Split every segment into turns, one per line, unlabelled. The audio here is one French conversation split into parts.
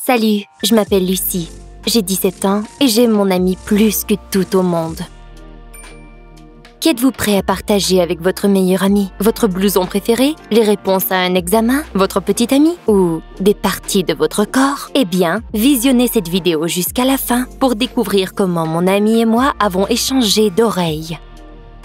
Salut, je m'appelle Lucie. J'ai 17 ans et j'aime mon ami plus que tout au monde. Qu'êtes-vous prêt à partager avec votre meilleur ami? Votre blouson préféré? Les réponses à un examen? Votre petit ami? Ou des parties de votre corps? Eh bien, visionnez cette vidéo jusqu'à la fin pour découvrir comment mon ami et moi avons échangé d'oreilles.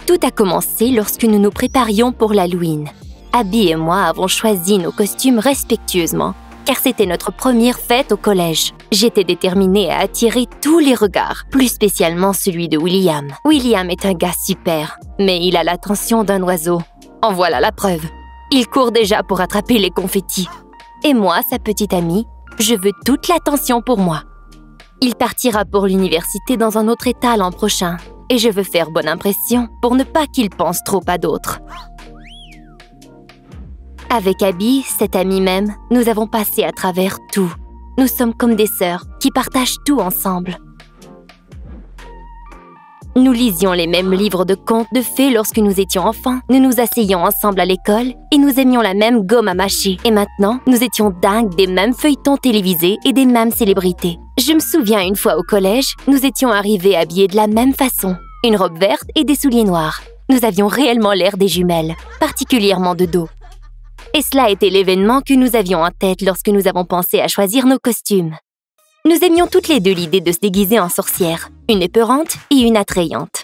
Tout a commencé lorsque nous nous préparions pour l'Halloween. Abby et moi avons choisi nos costumes respectueusement, car c'était notre première fête au collège. J'étais déterminée à attirer tous les regards, plus spécialement celui de William. William est un gars super, mais il a l'attention d'un oiseau. En voilà la preuve. Il court déjà pour attraper les confettis. Et moi, sa petite amie, je veux toute l'attention pour moi. Il partira pour l'université dans un autre état l'an prochain, et je veux faire bonne impression pour ne pas qu'il pense trop à d'autres. Avec Abby, cette amie même, nous avons passé à travers tout. Nous sommes comme des sœurs qui partagent tout ensemble. Nous lisions les mêmes livres de contes de fées lorsque nous étions enfants. Nous nous asseyions ensemble à l'école et nous aimions la même gomme à mâcher. Et maintenant, nous étions dingues des mêmes feuilletons télévisés et des mêmes célébrités. Je me souviens une fois au collège, nous étions arrivés habillés de la même façon. Une robe verte et des souliers noirs. Nous avions réellement l'air des jumelles, particulièrement de dos. Et cela était l'événement que nous avions en tête lorsque nous avons pensé à choisir nos costumes. Nous aimions toutes les deux l'idée de se déguiser en sorcière, une épeurante et une attrayante.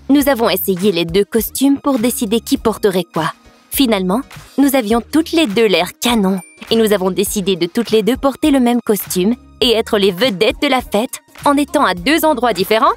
Nous avons essayé les deux costumes pour décider qui porterait quoi. Finalement, nous avions toutes les deux l'air canon et nous avons décidé de toutes les deux porter le même costume et être les vedettes de la fête en étant à deux endroits différents.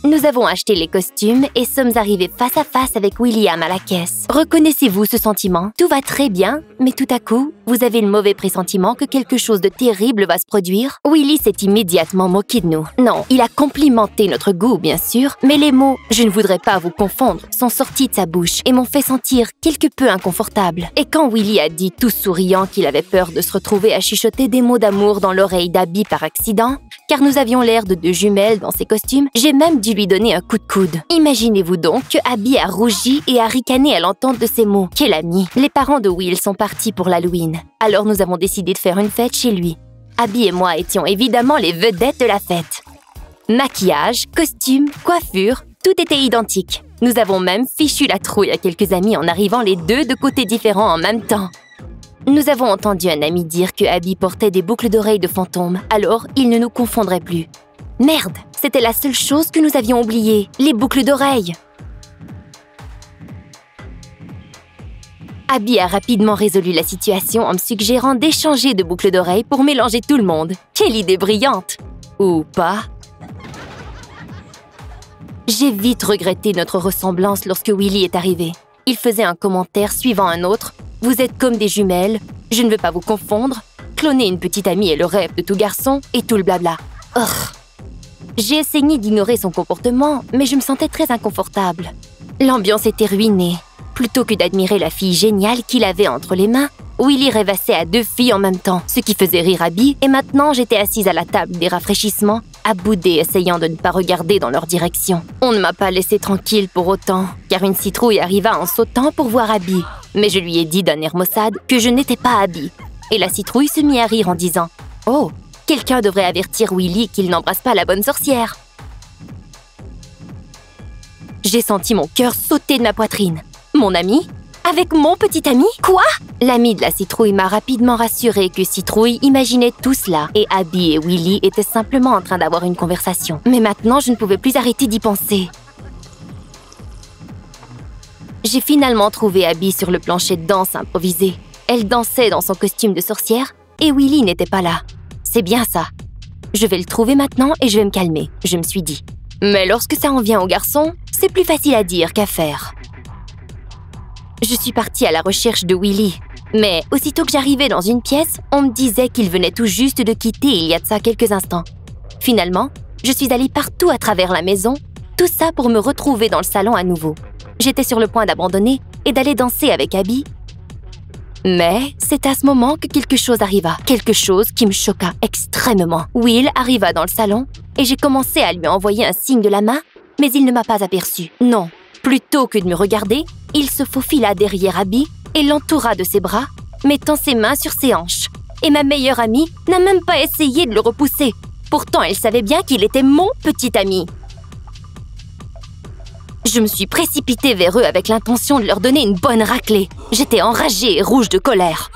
Nous avons acheté les costumes et sommes arrivés face à face avec William à la caisse. Reconnaissez-vous ce sentiment? Tout va très bien, mais tout à coup, vous avez le mauvais pressentiment que quelque chose de terrible va se produire. Willy s'est immédiatement moqué de nous. Non, il a complimenté notre goût, bien sûr, mais les mots « je ne voudrais pas vous confondre » sont sortis de sa bouche et m'ont fait sentir quelque peu inconfortable. Et quand Willy a dit tout souriant qu'il avait peur de se retrouver à chuchoter des mots d'amour dans l'oreille d'Abby par accident, car nous avions l'air de deux jumelles dans ces costumes, j'ai même dû lui donner un coup de coude. Imaginez-vous donc que Abby a rougi et a ricané à l'entente de ces mots. Quel ami! Les parents de Will sont partis pour l'Halloween. Alors nous avons décidé de faire une fête chez lui. Abby et moi étions évidemment les vedettes de la fête. Maquillage, costume, coiffure, tout était identique. Nous avons même fichu la trouille à quelques amis en arrivant les deux de côtés différents en même temps. Nous avons entendu un ami dire que Abby portait des boucles d'oreilles de fantôme, alors il ne nous confondrait plus. Merde, c'était la seule chose que nous avions oubliée, les boucles d'oreilles. Abby a rapidement résolu la situation en me suggérant d'échanger de boucles d'oreilles pour mélanger tout le monde. Quelle idée brillante! Ou pas? J'ai vite regretté notre ressemblance lorsque Willy est arrivé. Il faisait un commentaire suivant un autre. « Vous êtes comme des jumelles, je ne veux pas vous confondre, cloner une petite amie est le rêve de tout garçon et tout le blabla. » J'ai essayé d'ignorer son comportement, mais je me sentais très inconfortable. L'ambiance était ruinée. Plutôt que d'admirer la fille géniale qu'il avait entre les mains, Willy rêvassait à deux filles en même temps, ce qui faisait rire Abby, et maintenant j'étais assise à la table des rafraîchissements, à bouder essayant de ne pas regarder dans leur direction. On ne m'a pas laissé tranquille pour autant, car une citrouille arriva en sautant pour voir Abby. Mais je lui ai dit d'un air maussade que je n'étais pas Abby. Et la citrouille se mit à rire en disant « Oh, quelqu'un devrait avertir Willy qu'il n'embrasse pas la bonne sorcière. » J'ai senti mon cœur sauter de ma poitrine. Mon ami? Avec mon petit ami? Quoi? L'ami de la citrouille m'a rapidement rassuré que Citrouille imaginait tout cela et Abby et Willy étaient simplement en train d'avoir une conversation. Mais maintenant, je ne pouvais plus arrêter d'y penser. J'ai finalement trouvé Abby sur le plancher de danse improvisé. Elle dansait dans son costume de sorcière et Willy n'était pas là. C'est bien ça. Je vais le trouver maintenant et je vais me calmer, je me suis dit. Mais lorsque ça en vient aux garçons, c'est plus facile à dire qu'à faire. Je suis partie à la recherche de Willy. Mais aussitôt que j'arrivais dans une pièce, on me disait qu'il venait tout juste de quitter il y a de ça quelques instants. Finalement, je suis allée partout à travers la maison, tout ça pour me retrouver dans le salon à nouveau. J'étais sur le point d'abandonner et d'aller danser avec Abby. Mais c'est à ce moment que quelque chose arriva. Quelque chose qui me choqua extrêmement. Will arriva dans le salon et j'ai commencé à lui envoyer un signe de la main, mais il ne m'a pas aperçu. Non. Plutôt que de me regarder, il se faufila derrière Abby et l'entoura de ses bras, mettant ses mains sur ses hanches. et ma meilleure amie n'a même pas essayé de le repousser. Pourtant, elle savait bien qu'il était mon petit ami. Je me suis précipitée vers eux avec l'intention de leur donner une bonne raclée. J'étais enragée et rouge de colère.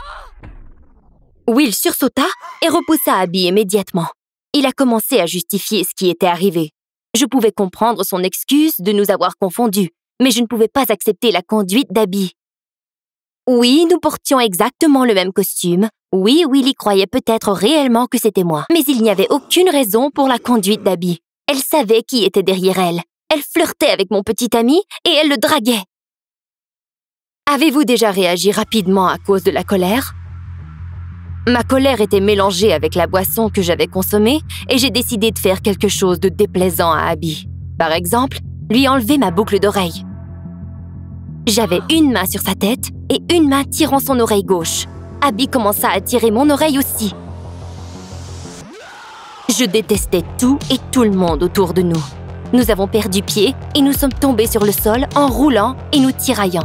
Will sursauta et repoussa Abby immédiatement. Il a commencé à justifier ce qui était arrivé. Je pouvais comprendre son excuse de nous avoir confondus, mais je ne pouvais pas accepter la conduite d'Abby. Oui, nous portions exactement le même costume. Oui, Willy croyait peut-être réellement que c'était moi. Mais il n'y avait aucune raison pour la conduite d'Abby. Elle savait qui était derrière elle. Elle flirtait avec mon petit ami et elle le draguait. Avez-vous déjà réagi rapidement à cause de la colère? Ma colère était mélangée avec la boisson que j'avais consommée et j'ai décidé de faire quelque chose de déplaisant à Abby. Par exemple, lui enlever ma boucle d'oreille. J'avais une main sur sa tête et une main tirant son oreille gauche. Abby commença à tirer mon oreille aussi. Je détestais tout et tout le monde autour de nous. Nous avons perdu pied et nous sommes tombés sur le sol en roulant et nous tiraillant.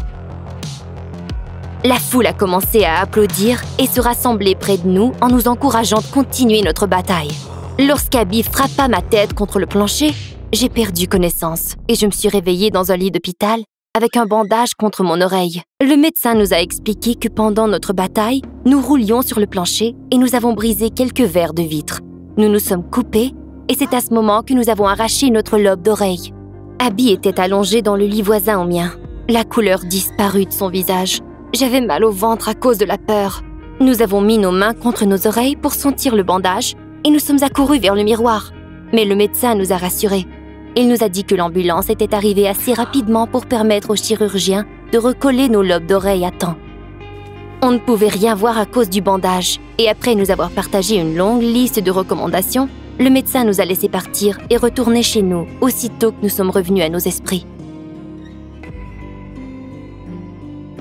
La foule a commencé à applaudir et se rassembler près de nous en nous encourageant de continuer notre bataille. Lorsqu'Abby frappa ma tête contre le plancher, j'ai perdu connaissance et je me suis réveillée dans un lit d'hôpital avec un bandage contre mon oreille. Le médecin nous a expliqué que pendant notre bataille, nous roulions sur le plancher et nous avons brisé quelques verres de vitre. Nous nous sommes coupés et c'est à ce moment que nous avons arraché notre lobe d'oreille. Abby était allongée dans le lit voisin au mien. La couleur disparut de son visage. J'avais mal au ventre à cause de la peur. Nous avons mis nos mains contre nos oreilles pour sentir le bandage et nous sommes accourus vers le miroir. Mais le médecin nous a rassurés. Il nous a dit que l'ambulance était arrivée assez rapidement pour permettre aux chirurgiens de recoller nos lobes d'oreilles à temps. On ne pouvait rien voir à cause du bandage et après nous avoir partagé une longue liste de recommandations, le médecin nous a laissé partir et retourner chez nous aussitôt que nous sommes revenus à nos esprits.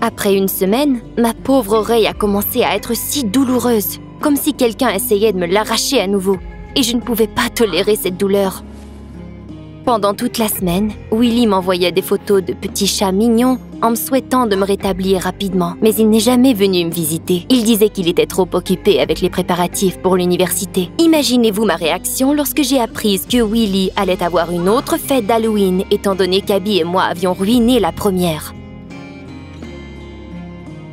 Après une semaine, ma pauvre oreille a commencé à être si douloureuse, comme si quelqu'un essayait de me l'arracher à nouveau, et je ne pouvais pas tolérer cette douleur. Pendant toute la semaine, Willy m'envoyait des photos de petits chats mignons en me souhaitant de me rétablir rapidement, mais il n'est jamais venu me visiter. Il disait qu'il était trop occupé avec les préparatifs pour l'université. Imaginez-vous ma réaction lorsque j'ai appris que Willy allait avoir une autre fête d'Halloween, étant donné qu'Abby et moi avions ruiné la première.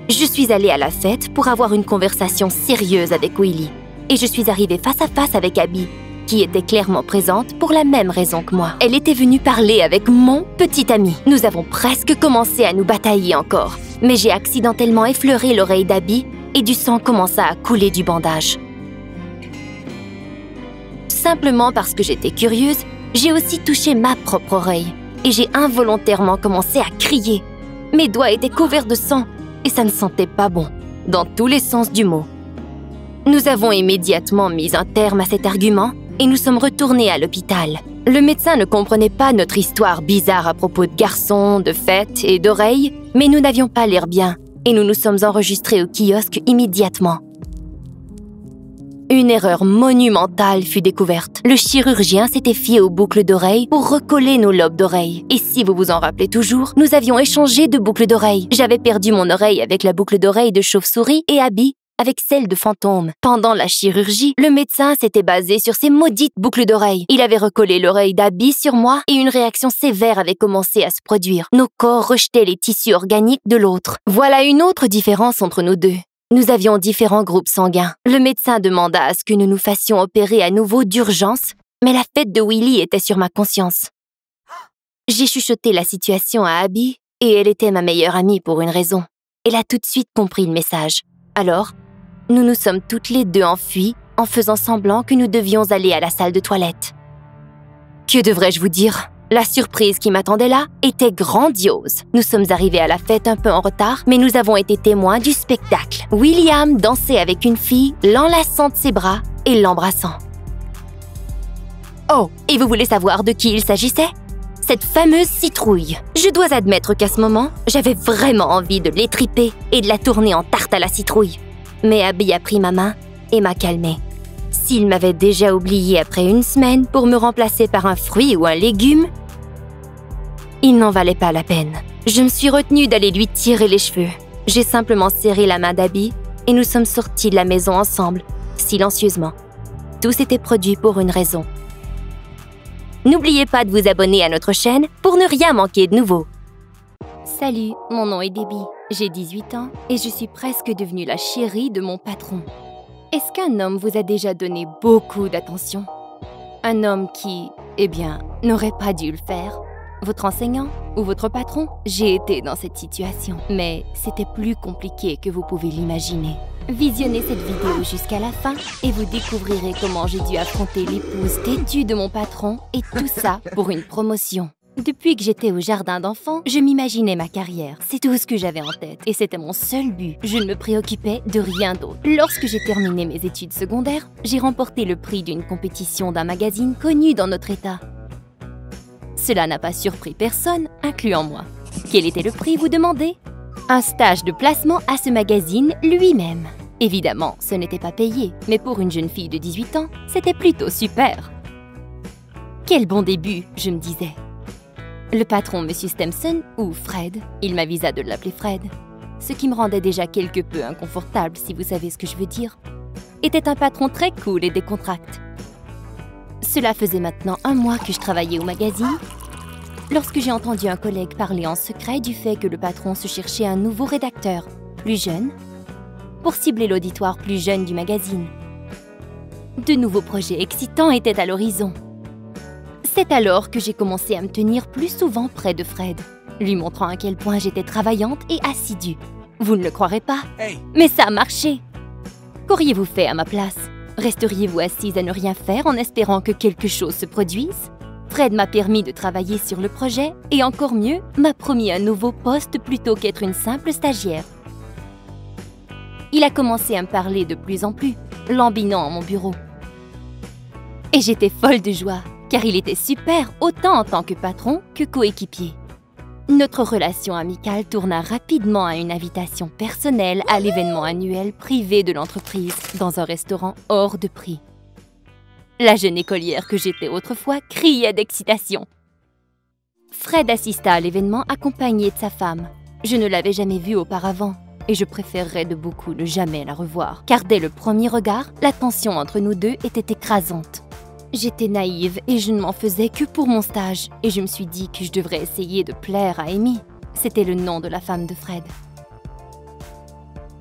Je suis allée à la fête pour avoir une conversation sérieuse avec Willy, et je suis arrivée face à face avec Abby, qui était clairement présente pour la même raison que moi. Elle était venue parler avec mon petit ami. Nous avons presque commencé à nous batailler encore, mais j'ai accidentellement effleuré l'oreille d'Abby et du sang commença à couler du bandage. Simplement parce que j'étais curieuse, j'ai aussi touché ma propre oreille et j'ai involontairement commencé à crier. Mes doigts étaient couverts de sang et ça ne sentait pas bon, dans tous les sens du mot. Nous avons immédiatement mis un terme à cet argument et nous sommes retournés à l'hôpital. Le médecin ne comprenait pas notre histoire bizarre à propos de garçons, de fêtes et d'oreilles, mais nous n'avions pas l'air bien et nous nous sommes enregistrés au kiosque immédiatement. Une erreur monumentale fut découverte. Le chirurgien s'était fié aux boucles d'oreilles pour recoller nos lobes d'oreilles. Et si vous vous en rappelez toujours, nous avions échangé de boucles d'oreilles. J'avais perdu mon oreille avec la boucle d'oreille de chauve-souris et Abby avec celle de fantôme. Pendant la chirurgie, le médecin s'était basé sur ces maudites boucles d'oreilles. Il avait recollé l'oreille d'Abby sur moi et une réaction sévère avait commencé à se produire. Nos corps rejetaient les tissus organiques de l'autre. Voilà une autre différence entre nous deux. Nous avions différents groupes sanguins. Le médecin demanda à ce que nous nous fassions opérer à nouveau d'urgence, mais la fête de Willy était sur ma conscience. J'ai chuchoté la situation à Abby et elle était ma meilleure amie pour une raison. Elle a tout de suite compris le message. Alors, nous nous sommes toutes les deux enfuies en faisant semblant que nous devions aller à la salle de toilette. Que devrais-je vous dire? La surprise qui m'attendait là était grandiose. Nous sommes arrivés à la fête un peu en retard, mais nous avons été témoins du spectacle. William dansait avec une fille, l'enlaçant de ses bras et l'embrassant. Oh, et vous voulez savoir de qui il s'agissait? Cette fameuse citrouille. Je dois admettre qu'à ce moment, j'avais vraiment envie de l'étriper et de la tourner en tarte à la citrouille. Mais Abby a pris ma main et m'a calmée. S'il m'avait déjà oublié après une semaine pour me remplacer par un fruit ou un légume, il n'en valait pas la peine. Je me suis retenue d'aller lui tirer les cheveux. J'ai simplement serré la main d'Abby et nous sommes sortis de la maison ensemble, silencieusement. Tout s'était produit pour une raison. N'oubliez pas de vous abonner à notre chaîne pour ne rien manquer de nouveau. Salut, mon nom est Debbie, j'ai 18 ans et je suis presque devenue la chérie de mon patron. Est-ce qu'un homme vous a déjà donné beaucoup d'attention? Un homme qui, n'aurait pas dû le faire? Votre enseignant ou votre patron? J'ai été dans cette situation, mais c'était plus compliqué que vous pouvez l'imaginer. Visionnez cette vidéo jusqu'à la fin et vous découvrirez comment j'ai dû affronter l'épouse têtue de mon patron et tout ça pour une promotion. Depuis que j'étais au jardin d'enfants, je m'imaginais ma carrière. C'est tout ce que j'avais en tête et c'était mon seul but. Je ne me préoccupais de rien d'autre. Lorsque j'ai terminé mes études secondaires, j'ai remporté le prix d'une compétition d'un magazine connu dans notre état. Cela n'a pas surpris personne, incluant moi. Quel était le prix, vous demandez? Un stage de placement à ce magazine lui-même. Évidemment, ce n'était pas payé, mais pour une jeune fille de 18 ans, c'était plutôt super. Quel bon début, je me disais. Le patron, M. Stemson, ou Fred, il m'avisa de l'appeler Fred, ce qui me rendait déjà quelque peu inconfortable, si vous savez ce que je veux dire, était un patron très cool et décontracté. Cela faisait maintenant 1 mois que je travaillais au magazine, lorsque j'ai entendu un collègue parler en secret du fait que le patron se cherchait un nouveau rédacteur, plus jeune, pour cibler l'auditoire plus jeune du magazine. De nouveaux projets excitants étaient à l'horizon. C'est alors que j'ai commencé à me tenir plus souvent près de Fred, lui montrant à quel point j'étais travaillante et assidue. Vous ne le croirez pas, mais ça a marché. Qu'auriez-vous fait à ma place? Resteriez-vous assise à ne rien faire en espérant que quelque chose se produise? Fred m'a permis de travailler sur le projet et encore mieux, m'a promis un nouveau poste plutôt qu'être une simple stagiaire. Il a commencé à me parler de plus en plus, lambinant à mon bureau. Et j'étais folle de joie, car il était super autant en tant que patron que coéquipier. Notre relation amicale tourna rapidement à une invitation personnelle à l'événement annuel privé de l'entreprise dans un restaurant hors de prix. La jeune écolière que j'étais autrefois criait d'excitation. Fred assista à l'événement accompagné de sa femme. Je ne l'avais jamais vue auparavant et je préférerais de beaucoup ne jamais la revoir, car dès le premier regard, la tension entre nous deux était écrasante. J'étais naïve et je ne m'en faisais que pour mon stage et je me suis dit que je devrais essayer de plaire à Amy. C'était le nom de la femme de Fred.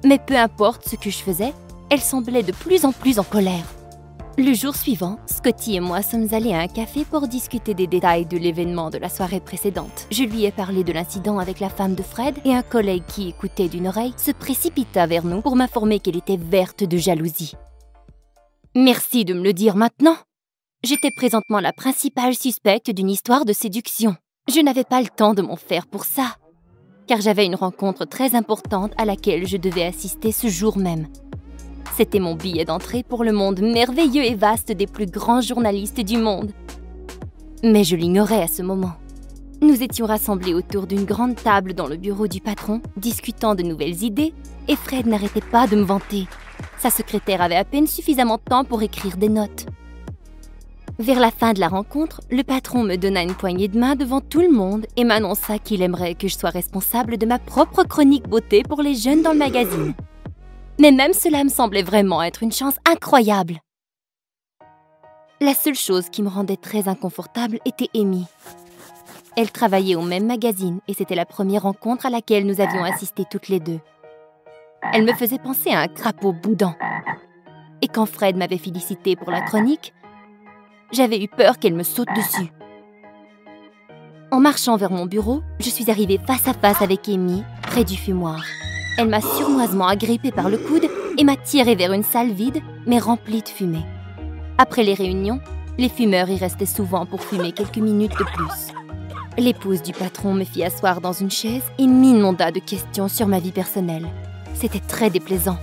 Mais peu importe ce que je faisais, elle semblait de plus en plus en colère. Le jour suivant, Scotty et moi sommes allés à un café pour discuter des détails de l'événement de la soirée précédente. Je lui ai parlé de l'incident avec la femme de Fred et un collègue qui écoutait d'une oreille se précipita vers nous pour m'informer qu'elle était verte de jalousie. « Merci de me le dire maintenant !» J'étais présentement la principale suspecte d'une histoire de séduction. Je n'avais pas le temps de m'en faire pour ça, car j'avais une rencontre très importante à laquelle je devais assister ce jour même. C'était mon billet d'entrée pour le monde merveilleux et vaste des plus grands journalistes du monde. Mais je l'ignorais à ce moment. Nous étions rassemblés autour d'une grande table dans le bureau du patron, discutant de nouvelles idées, et Fred n'arrêtait pas de me vanter. Sa secrétaire avait à peine suffisamment de temps pour écrire des notes. Vers la fin de la rencontre, le patron me donna une poignée de main devant tout le monde et m'annonça qu'il aimerait que je sois responsable de ma propre chronique beauté pour les jeunes dans le magazine. Mais même cela me semblait vraiment être une chance incroyable. La seule chose qui me rendait très inconfortable était Amy. Elle travaillait au même magazine et c'était la première rencontre à laquelle nous avions assisté toutes les deux. Elle me faisait penser à un crapaud boudant. Et quand Fred m'avait félicité pour la chronique, j'avais eu peur qu'elle me saute dessus. En marchant vers mon bureau, je suis arrivée face à face avec Amy, près du fumoir. Elle m'a sournoisement agrippée par le coude et m'a tirée vers une salle vide, mais remplie de fumée. Après les réunions, les fumeurs y restaient souvent pour fumer quelques minutes de plus. L'épouse du patron me fit asseoir dans une chaise et m'inonda de questions sur ma vie personnelle. C'était très déplaisant.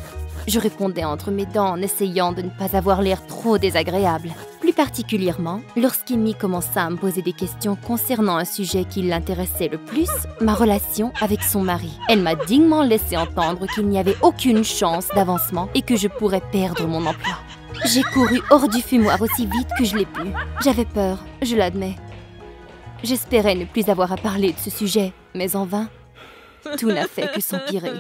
Je répondais entre mes dents en essayant de ne pas avoir l'air trop désagréable. Plus particulièrement, lorsqu'Amy commença à me poser des questions concernant un sujet qui l'intéressait le plus, ma relation avec son mari. Elle m'a dignement laissé entendre qu'il n'y avait aucune chance d'avancement et que je pourrais perdre mon emploi. J'ai couru hors du fumoir aussi vite que je l'ai pu. J'avais peur, je l'admets. J'espérais ne plus avoir à parler de ce sujet, mais en vain. Tout n'a fait que s'empirer.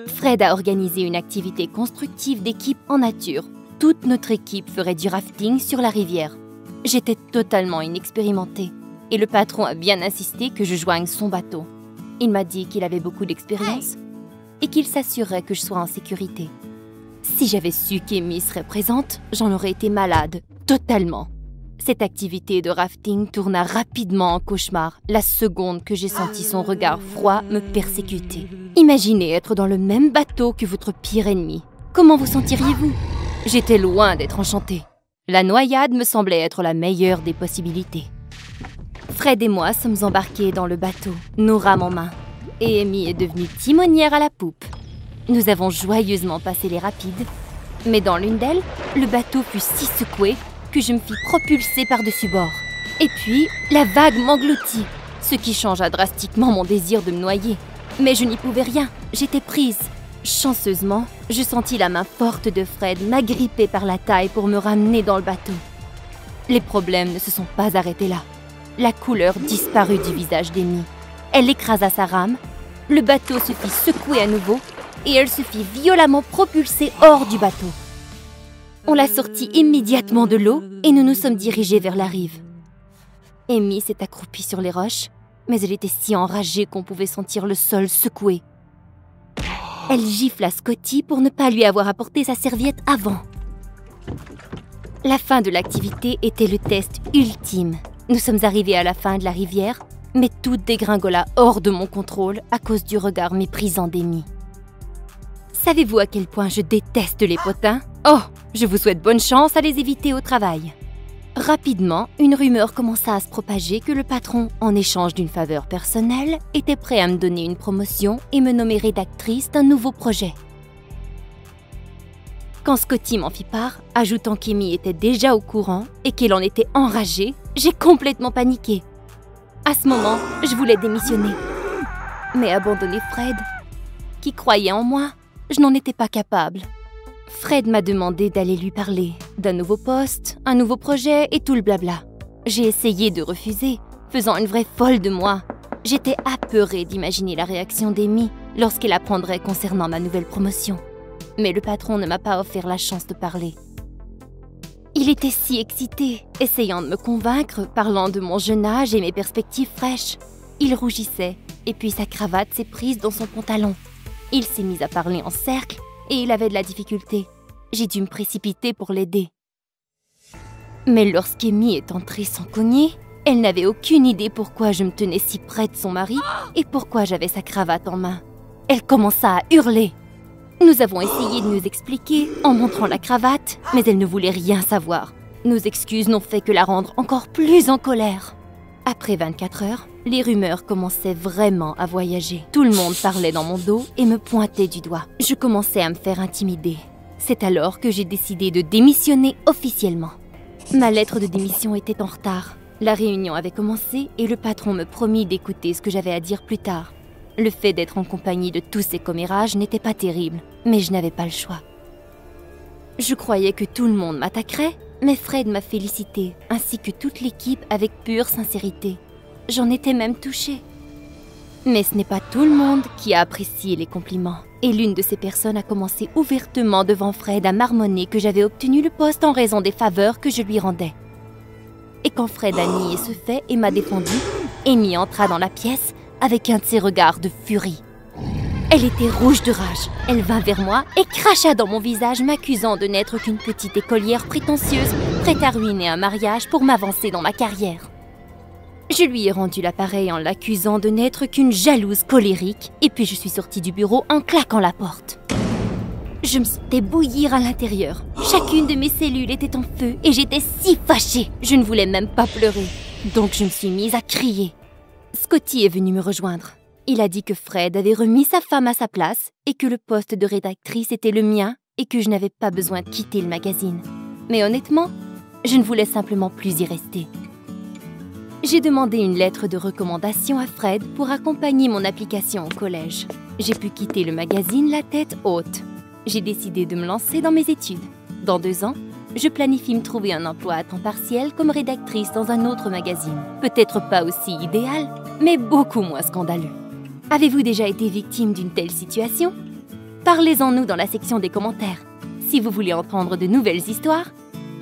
Fred a organisé une activité constructive d'équipe en nature. Toute notre équipe ferait du rafting sur la rivière. J'étais totalement inexpérimentée et le patron a bien insisté que je joigne son bateau. Il m'a dit qu'il avait beaucoup d'expérience et qu'il s'assurerait que je sois en sécurité. Si j'avais su qu'Amy serait présente, j'en aurais été malade, totalement. Cette activité de rafting tourna rapidement en cauchemar la seconde que j'ai senti son regard froid me persécuter. Imaginez être dans le même bateau que votre pire ennemi. Comment vous sentiriez-vous? J'étais loin d'être enchantée. La noyade me semblait être la meilleure des possibilités. Fred et moi sommes embarqués dans le bateau, nos rames en main, et Amy est devenue timonière à la poupe. Nous avons joyeusement passé les rapides, mais dans l'une d'elles, le bateau fut si secoué que je me fis propulser par-dessus bord. Et puis, la vague m'engloutit, ce qui changea drastiquement mon désir de me noyer. Mais je n'y pouvais rien, j'étais prise. Chanceusement, je sentis la main forte de Fred m'agripper par la taille pour me ramener dans le bateau. Les problèmes ne se sont pas arrêtés là. La couleur disparut du visage d'Amy. Elle écrasa sa rame, le bateau se fit secouer à nouveau et elle se fit violemment propulser hors du bateau. On l'a sortie immédiatement de l'eau et nous nous sommes dirigés vers la rive. Amy s'est accroupie sur les roches, mais elle était si enragée qu'on pouvait sentir le sol secoué. Elle gifla Scotty pour ne pas lui avoir apporté sa serviette avant. La fin de l'activité était le test ultime. Nous sommes arrivés à la fin de la rivière, mais tout dégringola hors de mon contrôle à cause du regard méprisant d'Amy. Savez-vous à quel point je déteste les potins? Oh, je vous souhaite bonne chance à les éviter au travail. Rapidement, une rumeur commença à se propager que le patron, en échange d'une faveur personnelle, était prêt à me donner une promotion et me nommer rédactrice d'un nouveau projet. Quand Scotty m'en fit part, ajoutant qu'Amy était déjà au courant et qu'elle en était enragée, j'ai complètement paniqué. À ce moment, je voulais démissionner. Mais abandonner Fred, qui croyait en moi, je n'en étais pas capable. Fred m'a demandé d'aller lui parler d'un nouveau poste, un nouveau projet et tout le blabla. J'ai essayé de refuser, faisant une vraie folle de moi. J'étais apeurée d'imaginer la réaction d'Amy lorsqu'elle apprendrait concernant ma nouvelle promotion. Mais le patron ne m'a pas offert la chance de parler. Il était si excité, essayant de me convaincre, parlant de mon jeune âge et mes perspectives fraîches. Il rougissait, et puis sa cravate s'est prise dans son pantalon. Il s'est mis à parler en cercle, et il avait de la difficulté. J'ai dû me précipiter pour l'aider. Mais lorsqu'Amy est entrée sans cogner, elle n'avait aucune idée pourquoi je me tenais si près de son mari et pourquoi j'avais sa cravate en main. Elle commença à hurler. Nous avons essayé de nous expliquer en montrant la cravate, mais elle ne voulait rien savoir. Nos excuses n'ont fait que la rendre encore plus en colère. Après 24 heures, les rumeurs commençaient vraiment à voyager. Tout le monde parlait dans mon dos et me pointait du doigt. Je commençais à me faire intimider. C'est alors que j'ai décidé de démissionner officiellement. Ma lettre de démission était en retard. La réunion avait commencé et le patron me promit d'écouter ce que j'avais à dire plus tard. Le fait d'être en compagnie de tous ces commérages n'était pas terrible, mais je n'avais pas le choix. Je croyais que tout le monde m'attaquerait, mais Fred m'a félicité, ainsi que toute l'équipe avec pure sincérité. J'en étais même touchée. Mais ce n'est pas tout le monde qui a apprécié les compliments. Et l'une de ces personnes a commencé ouvertement devant Fred à marmonner que j'avais obtenu le poste en raison des faveurs que je lui rendais. Et quand Fred a nié ce fait et m'a défendu, Amy entra dans la pièce avec un de ses regards de furie. Elle était rouge de rage. Elle vint vers moi et cracha dans mon visage, m'accusant de n'être qu'une petite écolière prétentieuse, prête à ruiner un mariage pour m'avancer dans ma carrière. Je lui ai rendu l'appareil en l'accusant de n'être qu'une jalouse colérique, et puis je suis sortie du bureau en claquant la porte. Je me sentais bouillir à l'intérieur. Chacune de mes cellules était en feu et j'étais si fâchée. Je ne voulais même pas pleurer. Donc je me suis mise à crier. Scotty est venu me rejoindre. Il a dit que Fred avait remis sa femme à sa place et que le poste de rédactrice était le mien et que je n'avais pas besoin de quitter le magazine. Mais honnêtement, je ne voulais simplement plus y rester. J'ai demandé une lettre de recommandation à Fred pour accompagner mon application au collège. J'ai pu quitter le magazine la tête haute. J'ai décidé de me lancer dans mes études. Dans 2 ans, je planifie me trouver un emploi à temps partiel comme rédactrice dans un autre magazine. Peut-être pas aussi idéal, mais beaucoup moins scandaleux. Avez-vous déjà été victime d'une telle situation? Parlez-en-nous dans la section des commentaires. Si vous voulez entendre de nouvelles histoires,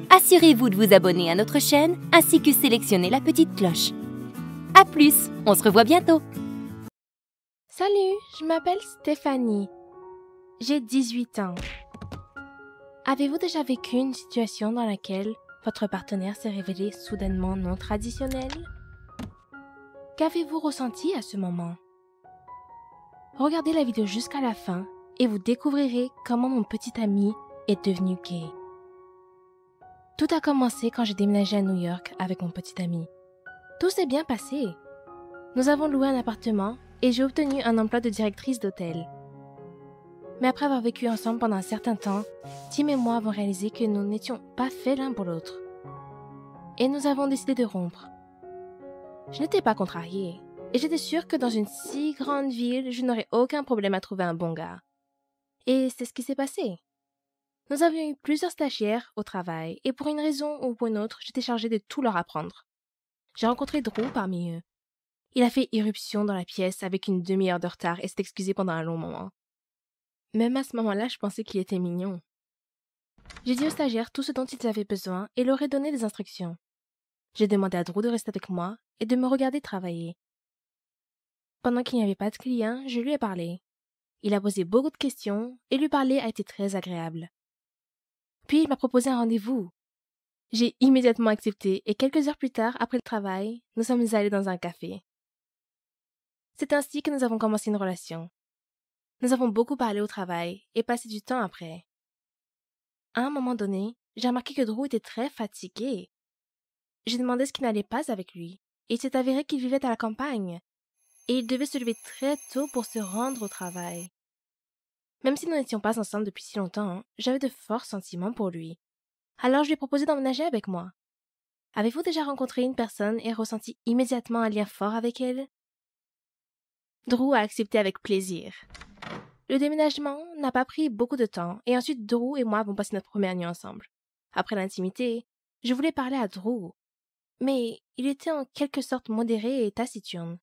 assurez-vous de vous abonner à notre chaîne ainsi que sélectionner la petite cloche. À plus, on se revoit bientôt.
Salut, je m'appelle Stéphanie. J'ai 18 ans. Avez-vous déjà vécu une situation dans laquelle votre partenaire s'est révélé soudainement non traditionnel? Qu'avez-vous ressenti à ce moment? Regardez la vidéo jusqu'à la fin et vous découvrirez comment mon petit ami est devenu gay. Tout a commencé quand j'ai déménagé à New York avec mon petit ami. Tout s'est bien passé. Nous avons loué un appartement et j'ai obtenu un emploi de directrice d'hôtel. Mais après avoir vécu ensemble pendant un certain temps, Tim et moi avons réalisé que nous n'étions pas faits l'un pour l'autre. Et nous avons décidé de rompre. Je n'étais pas contrariée, et j'étais sûre que dans une si grande ville, je n'aurais aucun problème à trouver un bon gars. Et c'est ce qui s'est passé. Nous avions eu plusieurs stagiaires au travail, et pour une raison ou pour une autre, j'étais chargée de tout leur apprendre. J'ai rencontré Drew parmi eux. Il a fait irruption dans la pièce avec une demi-heure de retard et s'est excusé pendant un long moment. Même à ce moment-là, je pensais qu'il était mignon. J'ai dit aux stagiaires tout ce dont ils avaient besoin et leur ai donné des instructions. J'ai demandé à Drew de rester avec moi et de me regarder travailler. Pendant qu'il n'y avait pas de clients, je lui ai parlé. Il a posé beaucoup de questions et lui parler a été très agréable. Puis il m'a proposé un rendez-vous. J'ai immédiatement accepté et quelques heures plus tard, après le travail, nous sommes allés dans un café. C'est ainsi que nous avons commencé une relation. Nous avons beaucoup parlé au travail et passé du temps après. À un moment donné, j'ai remarqué que Drew était très fatigué. J'ai demandé ce qui n'allait pas avec lui, et il s'est avéré qu'il vivait à la campagne, et il devait se lever très tôt pour se rendre au travail. Même si nous n'étions pas ensemble depuis si longtemps, j'avais de forts sentiments pour lui. Alors je lui ai proposé d'emménager avec moi. Avez-vous déjà rencontré une personne et ressenti immédiatement un lien fort avec elle? Drew a accepté avec plaisir. Le déménagement n'a pas pris beaucoup de temps et ensuite Drew et moi avons passé notre première nuit ensemble. Après l'intimité, je voulais parler à Drew, mais il était en quelque sorte modéré et taciturne.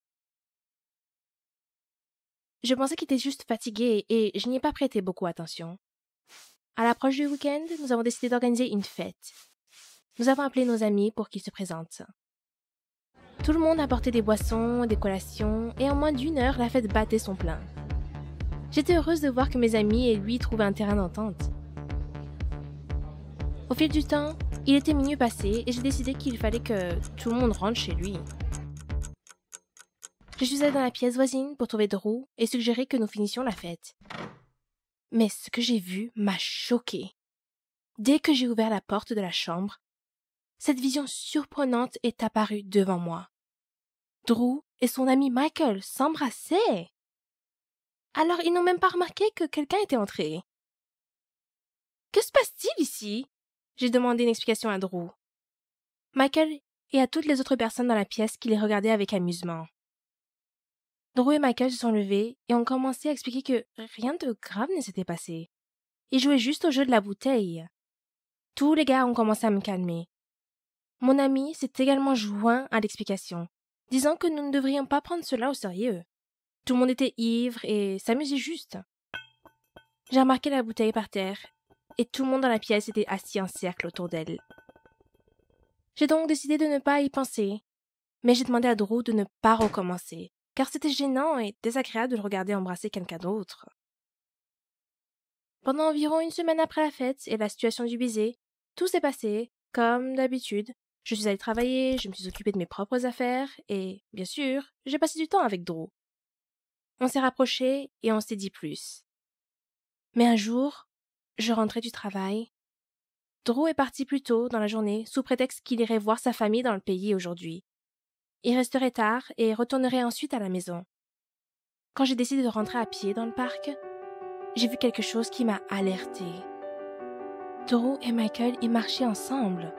Je pensais qu'il était juste fatigué et je n'y ai pas prêté beaucoup attention. À l'approche du week-end, nous avons décidé d'organiser une fête. Nous avons appelé nos amis pour qu'ils se présentent. Tout le monde apportait des boissons, des collations et en moins d'une heure, la fête battait son plein. J'étais heureuse de voir que mes amis et lui trouvaient un terrain d'entente. Au fil du temps, il était minuit passé et j'ai décidé qu'il fallait que tout le monde rentre chez lui. Je suis allée dans la pièce voisine pour trouver Drew et suggérer que nous finissions la fête. Mais ce que j'ai vu m'a choquée. Dès que j'ai ouvert la porte de la chambre, cette vision surprenante est apparue devant moi. Drew et son ami Michael s'embrassaient. Alors ils n'ont même pas remarqué que quelqu'un était entré. Que se passe-t-il ici? J'ai demandé une explication à Drew. Michael et à toutes les autres personnes dans la pièce qui les regardaient avec amusement. Drew et Michael se sont levés et ont commencé à expliquer que rien de grave ne s'était passé. Ils jouaient juste au jeu de la bouteille. Tous les gars ont commencé à me calmer. Mon ami s'est également joint à l'explication, disant que nous ne devrions pas prendre cela au sérieux. Tout le monde était ivre et s'amusait juste. J'ai remarqué la bouteille par terre et tout le monde dans la pièce était assis en cercle autour d'elle. J'ai donc décidé de ne pas y penser, mais j'ai demandé à Drew de ne pas recommencer, car c'était gênant et désagréable de le regarder embrasser quelqu'un d'autre. Pendant environ une semaine après la fête et la situation du baiser, tout s'est passé comme d'habitude. Je suis allée travailler, je me suis occupée de mes propres affaires et, bien sûr, j'ai passé du temps avec Drew. On s'est rapprochés et on s'est dit plus. Mais un jour, je rentrais du travail. Drew est parti plus tôt dans la journée sous prétexte qu'il irait voir sa famille dans le pays aujourd'hui. Il resterait tard et retournerait ensuite à la maison. Quand j'ai décidé de rentrer à pied dans le parc, j'ai vu quelque chose qui m'a alertée. Drew et Michael y marchaient ensemble.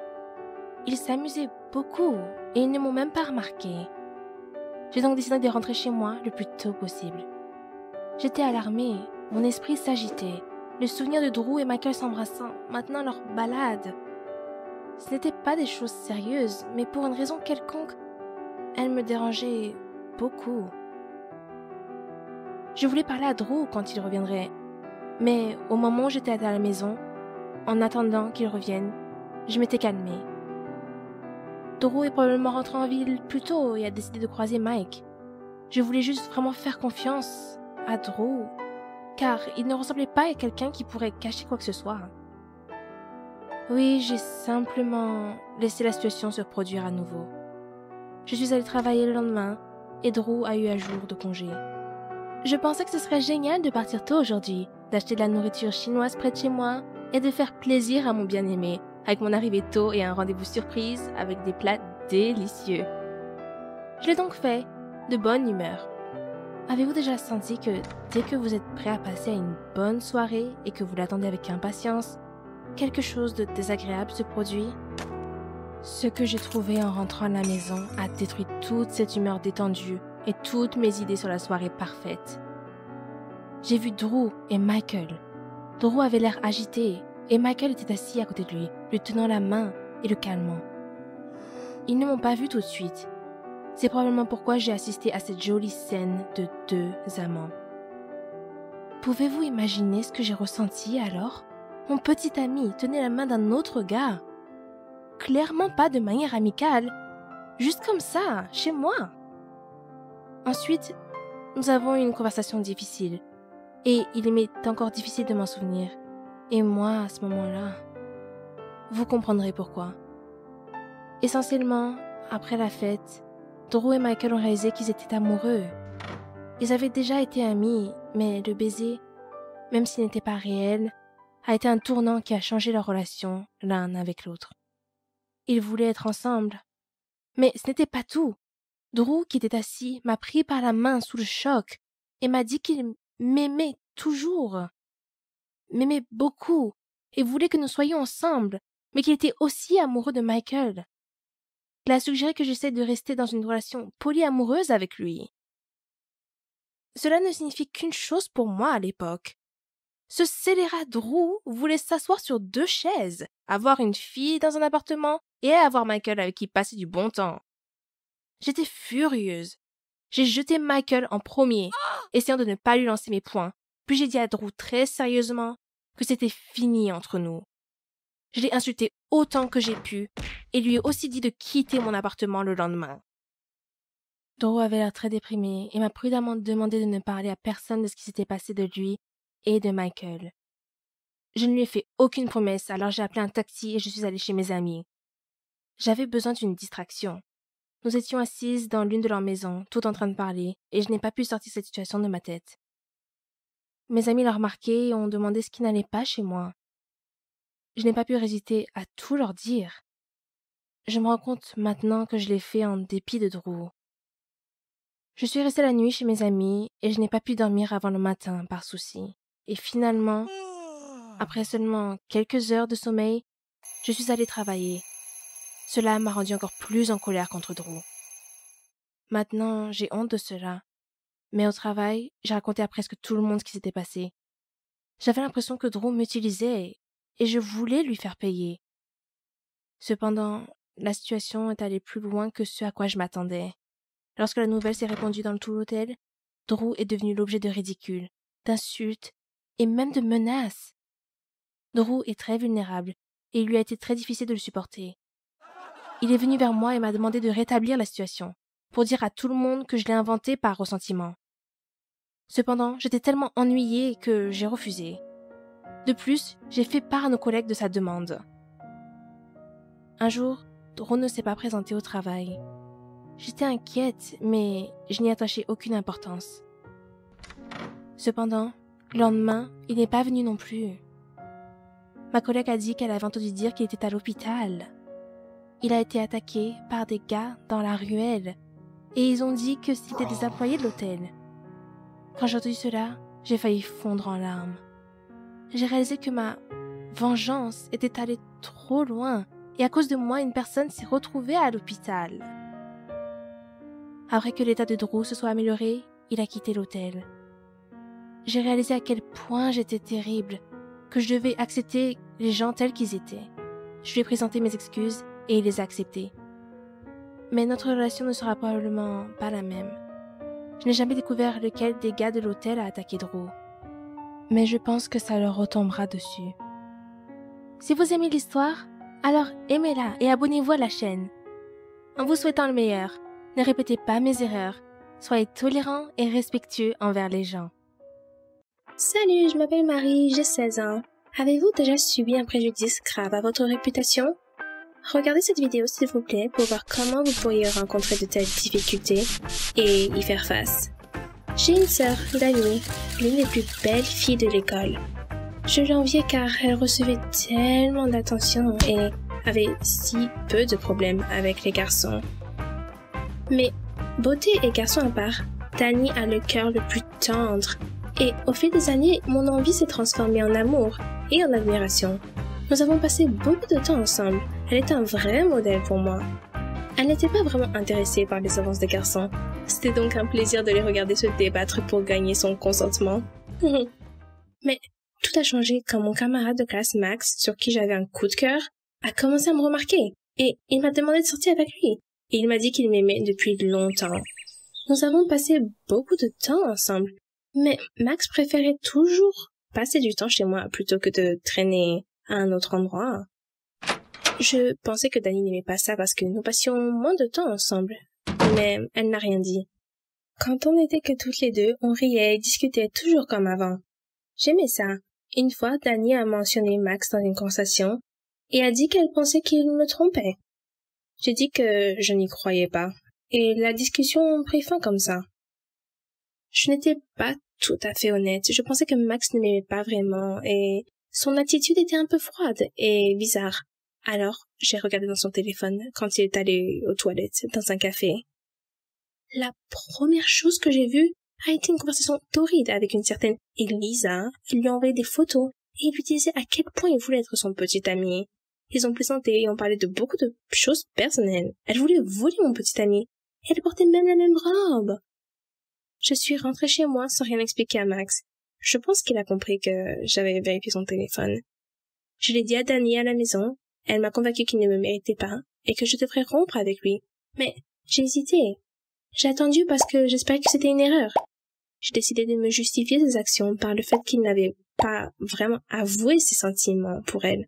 Ils s'amusaient beaucoup et ils ne m'ont même pas remarqué. J'ai donc décidé de rentrer chez moi le plus tôt possible. J'étais alarmée, mon esprit s'agitait. Le souvenir de Drew et Michael s'embrassant, maintenant leur balade. Ce n'étaient pas des choses sérieuses, mais pour une raison quelconque, elles me dérangeaient beaucoup. Je voulais parler à Drew quand il reviendrait, mais au moment où j'étais à la maison, en attendant qu'il revienne, je m'étais calmée. Drew est probablement rentré en ville plus tôt et a décidé de croiser Mike. Je voulais juste vraiment faire confiance à Drew, car il ne ressemblait pas à quelqu'un qui pourrait cacher quoi que ce soit. Oui, j'ai simplement laissé la situation se produire à nouveau. Je suis allée travailler le lendemain et Drew a eu un jour de congé. Je pensais que ce serait génial de partir tôt aujourd'hui, d'acheter de la nourriture chinoise près de chez moi et de faire plaisir à mon bien-aimé avec mon arrivée tôt et un rendez-vous surprise avec des plats délicieux. Je l'ai donc fait, de bonne humeur. Avez-vous déjà senti que dès que vous êtes prêt à passer à une bonne soirée et que vous l'attendez avec impatience, quelque chose de désagréable se produit? Ce que j'ai trouvé en rentrant à la maison a détruit toute cette humeur détendue et toutes mes idées sur la soirée parfaite. J'ai vu Drew et Michael. Drew avait l'air agité et Michael était assis à côté de lui tenant la main et le calmant. Ils ne m'ont pas vu tout de suite. C'est probablement pourquoi j'ai assisté à cette jolie scène de deux amants. Pouvez-vous imaginer ce que j'ai ressenti alors? Mon petit ami tenait la main d'un autre gars. Clairement pas de manière amicale, juste comme ça, chez moi. Ensuite, nous avons eu une conversation difficile, et il m'est encore difficile de m'en souvenir. Et moi, à ce moment-là, vous comprendrez pourquoi. Essentiellement, après la fête, Drew et Michael ont réalisé qu'ils étaient amoureux. Ils avaient déjà été amis, mais le baiser, même s'il n'était pas réel, a été un tournant qui a changé leur relation l'un avec l'autre. Ils voulaient être ensemble. Mais ce n'était pas tout. Drew, qui était assis, m'a pris par la main sous le choc et m'a dit qu'il m'aimait toujours, m'aimait beaucoup et voulait que nous soyons ensemble, mais qu'il était aussi amoureux de Michael. Il a suggéré que j'essaie de rester dans une relation polyamoureuse avec lui. Cela ne signifiait qu'une chose pour moi à l'époque. Ce scélérat Drew voulait s'asseoir sur 2 chaises, avoir une fille dans un appartement et avoir Michael avec qui passer du bon temps. J'étais furieuse. J'ai jeté Michael en premier, essayant de ne pas lui lancer mes poings. Puis j'ai dit à Drew très sérieusement que c'était fini entre nous. Je l'ai insulté autant que j'ai pu et lui ai aussi dit de quitter mon appartement le lendemain. Drew avait l'air très déprimé et m'a prudemment demandé de ne parler à personne de ce qui s'était passé de lui et de Michael. Je ne lui ai fait aucune promesse, alors j'ai appelé un taxi et je suis allée chez mes amis. J'avais besoin d'une distraction. Nous étions assises dans l'une de leurs maisons, toutes en train de parler, et je n'ai pas pu sortir cette situation de ma tête. Mes amis l'ont remarqué et ont demandé ce qui n'allait pas chez moi. Je n'ai pas pu résister à tout leur dire. Je me rends compte maintenant que je l'ai fait en dépit de Drew. Je suis restée la nuit chez mes amis et je n'ai pas pu dormir avant le matin par souci. Et finalement, après seulement quelques heures de sommeil, je suis allée travailler. Cela m'a rendue encore plus en colère contre Drew. Maintenant, j'ai honte de cela. Mais au travail, j'ai raconté à presque tout le monde ce qui s'était passé. J'avais l'impression que Drew m'utilisait et je voulais lui faire payer. Cependant, la situation est allée plus loin que ce à quoi je m'attendais. Lorsque la nouvelle s'est répandue dans tout l'hôtel, Drew est devenu l'objet de ridicules, d'insultes et même de menaces. Drew est très vulnérable et il lui a été très difficile de le supporter. Il est venu vers moi et m'a demandé de rétablir la situation, pour dire à tout le monde que je l'ai inventé par ressentiment. Cependant, j'étais tellement ennuyée que j'ai refusé. De plus, j'ai fait part à nos collègues de sa demande. Un jour, Drew ne s'est pas présenté au travail. J'étais inquiète, mais je n'y attachais aucune importance. Cependant, le lendemain, il n'est pas venu non plus. Ma collègue a dit qu'elle avait entendu dire qu'il était à l'hôpital. Il a été attaqué par des gars dans la ruelle et ils ont dit que c'était des employés de l'hôtel. Quand j'ai entendu cela, j'ai failli fondre en larmes. J'ai réalisé que ma vengeance était allée trop loin et à cause de moi, une personne s'est retrouvée à l'hôpital. Après que l'état de Drew se soit amélioré, il a quitté l'hôtel. J'ai réalisé à quel point j'étais terrible, que je devais accepter les gens tels qu'ils étaient. Je lui ai présenté mes excuses et il les a acceptées. Mais notre relation ne sera probablement pas la même. Je n'ai jamais découvert lequel des gars de l'hôtel a attaqué Drew. Mais je pense que ça leur retombera dessus. Si vous aimez l'histoire, alors aimez-la et abonnez-vous à la chaîne. En vous souhaitant le meilleur, ne répétez pas mes erreurs. Soyez tolérants et respectueux envers les gens.
Salut, je m'appelle Marie, j'ai 16 ans. Avez-vous déjà subi un préjudice grave à votre réputation? Regardez cette vidéo s'il vous plaît pour voir comment vous pourriez rencontrer de telles difficultés et y faire face. J'ai une sœur, Dani, l'une des plus belles filles de l'école. Je l'enviais car elle recevait tellement d'attention et avait si peu de problèmes avec les garçons. Mais beauté et garçon à part, Dani a le cœur le plus tendre. Et au fil des années, mon envie s'est transformée en amour et en admiration. Nous avons passé beaucoup de temps ensemble. Elle est un vrai modèle pour moi. Elle n'était pas vraiment intéressée par les avances des garçons. C'était donc un plaisir de les regarder se débattre pour gagner son consentement. Mais tout a changé quand mon camarade de classe Max, sur qui j'avais un coup de cœur, a commencé à me remarquer. Et il m'a demandé de sortir avec lui. Et il m'a dit qu'il m'aimait depuis longtemps. Nous avons passé beaucoup de temps ensemble. Mais Max préférait toujours passer du temps chez moi plutôt que de traîner à un autre endroit. Je pensais que Dani n'aimait pas ça parce que nous passions moins de temps ensemble. Mais elle n'a rien dit. Quand on n'était que toutes les deux, on riait et discutait toujours comme avant. J'aimais ça. Une fois, Dani a mentionné Max dans une conversation et a dit qu'elle pensait qu'il me trompait. J'ai dit que je n'y croyais pas. Et la discussion prit fin comme ça. Je n'étais pas tout à fait honnête. Je pensais que Max ne m'aimait pas vraiment et son attitude était un peu froide et bizarre. Alors, j'ai regardé dans son téléphone quand il est allé aux toilettes dans un café. La première chose que j'ai vue a été une conversation torride avec une certaine Elisa. Il lui a envoyé des photos et il lui disait à quel point il voulait être son petit ami. Ils ont plaisanté et ont parlé de beaucoup de choses personnelles. Elle voulait voler mon petit ami. Et elle portait même la même robe. Je suis rentrée chez moi sans rien expliquer à Max. Je pense qu'il a compris que j'avais vérifié son téléphone. Je l'ai dit à Dani à la maison. Elle m'a convaincue qu'il ne me méritait pas et que je devrais rompre avec lui. Mais j'ai hésité. J'ai attendu parce que j'espérais que c'était une erreur. J'ai décidé de me justifier des actions par le fait qu'il n'avait pas vraiment avoué ses sentiments pour elle.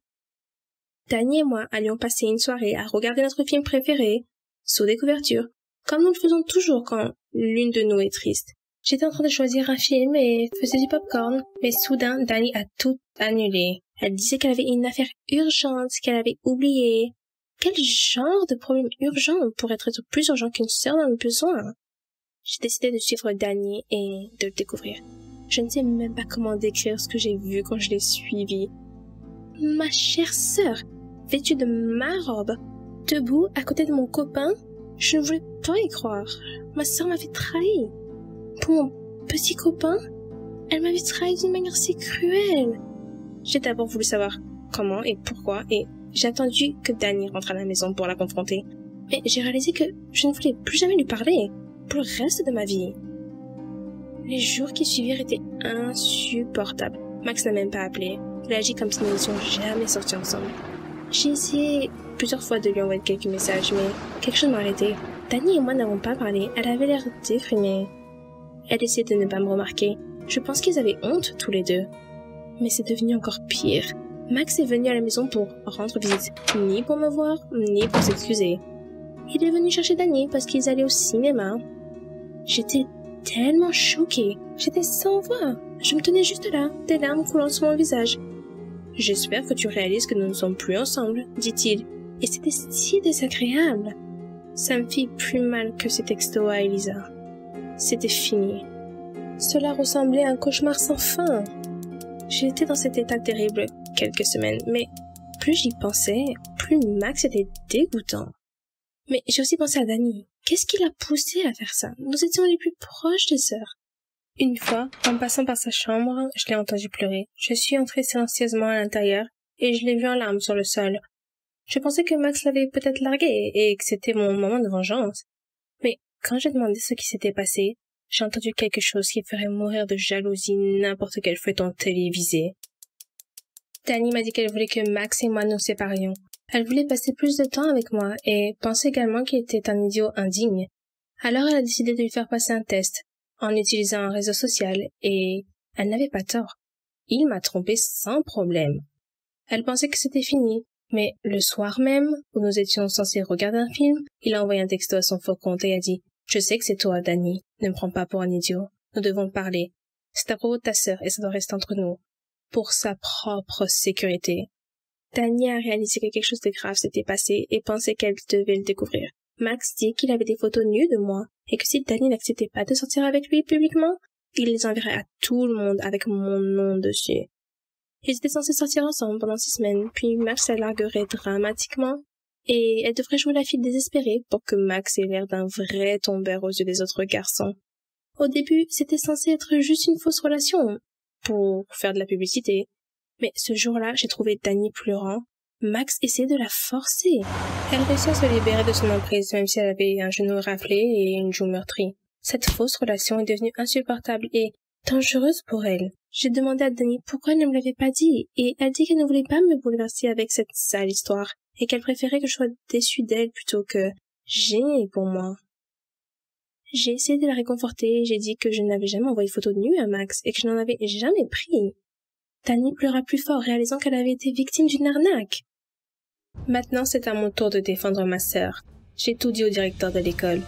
Dani et moi allions passer une soirée à regarder notre film préféré, sous des couvertures, comme nous le faisons toujours quand l'une de nous est triste. J'étais en train de choisir un film et faisais du popcorn, mais soudain, Dani a tout annulé. Elle disait qu'elle avait une affaire urgente, qu'elle avait oublié. Quel genre de problème urgent pourrait être plus urgent qu'une sœur dans le besoin? J'ai décidé de suivre Dani et de le découvrir. Je ne sais même pas comment décrire ce que j'ai vu quand je l'ai suivi. Ma chère sœur, vêtue de ma robe, debout à côté de mon copain, je ne voulais pas y croire. Ma sœur m'avait trahi. Pour mon petit copain, elle m'avait trahi d'une manière si cruelle. J'ai d'abord voulu savoir comment et pourquoi et j'ai attendu que Dani rentre à la maison pour la confronter. Mais j'ai réalisé que je ne voulais plus jamais lui parler pour le reste de ma vie. Les jours qui suivirent étaient insupportables. Max n'a même pas appelé. Il a agi comme si nous n'étions jamais sortis ensemble. J'ai essayé plusieurs fois de lui envoyer quelques messages, mais quelque chose m'a arrêté. Dani et moi n'avons pas parlé. Elle avait l'air déprimée. Elle essayait de ne pas me remarquer. Je pense qu'ils avaient honte tous les deux. Mais c'est devenu encore pire. Max est venu à la maison pour rendre visite, ni pour me voir, ni pour s'excuser. Il est venu chercher Dani parce qu'ils allaient au cinéma. J'étais tellement choquée. J'étais sans voix. Je me tenais juste là, des larmes coulant sur mon visage. « J'espère que tu réalises que nous ne sommes plus ensemble, dit-il. Et c'était si désagréable. Ça me fit plus mal que ces textos à Elisa. C'était fini. Cela ressemblait à un cauchemar sans fin. J'étais dans cet état terrible quelques semaines, mais plus j'y pensais, plus Max était dégoûtant. Mais j'ai aussi pensé à Dani. Qu'est-ce qui l'a poussé à faire ça? Nous étions les plus proches des sœurs. Une fois, en passant par sa chambre, je l'ai entendu pleurer. Je suis entrée silencieusement à l'intérieur et je l'ai vu en larmes sur le sol. Je pensais que Max l'avait peut-être largué et que c'était mon moment de vengeance. Mais quand j'ai demandé ce qui s'était passé, j'ai entendu quelque chose qui ferait mourir de jalousie n'importe quel feuilleton télévisé. Dani m'a dit qu'elle voulait que Max et moi nous séparions. Elle voulait passer plus de temps avec moi et pensait également qu'il était un idiot indigne. Alors elle a décidé de lui faire passer un test. en utilisant un réseau social et elle n'avait pas tort. Il m'a trompé sans problème. Elle pensait que c'était fini, mais le soir même, où nous étions censés regarder un film, il a envoyé un texto à son faux compte et a dit « Je sais que c'est toi, Danny. Ne me prends pas pour un idiot. Nous devons parler. C'est à propos de ta sœur et ça doit rester entre nous. » Pour sa propre sécurité. Danny a réalisé que quelque chose de grave s'était passé et pensait qu'elle devait le découvrir. Max dit qu'il avait des photos nues de moi et que si Danny n'acceptait pas de sortir avec lui publiquement, il les enverrait à tout le monde avec mon nom dessus. Ils étaient censés sortir ensemble pendant 6 semaines, puis Max la larguerait dramatiquement et elle devrait jouer la fille désespérée pour que Max ait l'air d'un vrai tombeur aux yeux des autres garçons. Au début, c'était censé être juste une fausse relation, pour faire de la publicité. Mais ce jour-là, j'ai trouvé Danny pleurant. Max essayait de la forcer. Elle réussit à se libérer de son emprise, même si elle avait un genou raflé et une joue meurtrie. Cette fausse relation est devenue insupportable et dangereuse pour elle. J'ai demandé à Danny pourquoi elle ne me l'avait pas dit, et elle dit qu'elle ne voulait pas me bouleverser avec cette sale histoire, et qu'elle préférait que je sois déçue d'elle plutôt que gênée pour moi. J'ai essayé de la réconforter, j'ai dit que je n'avais jamais envoyé photo de nu à Max, et que je n'en avais jamais pris. Danny pleura plus fort, réalisant qu'elle avait été victime d'une arnaque. Maintenant, c'est à mon tour de défendre ma sœur. J'ai tout dit au directeur de l'école.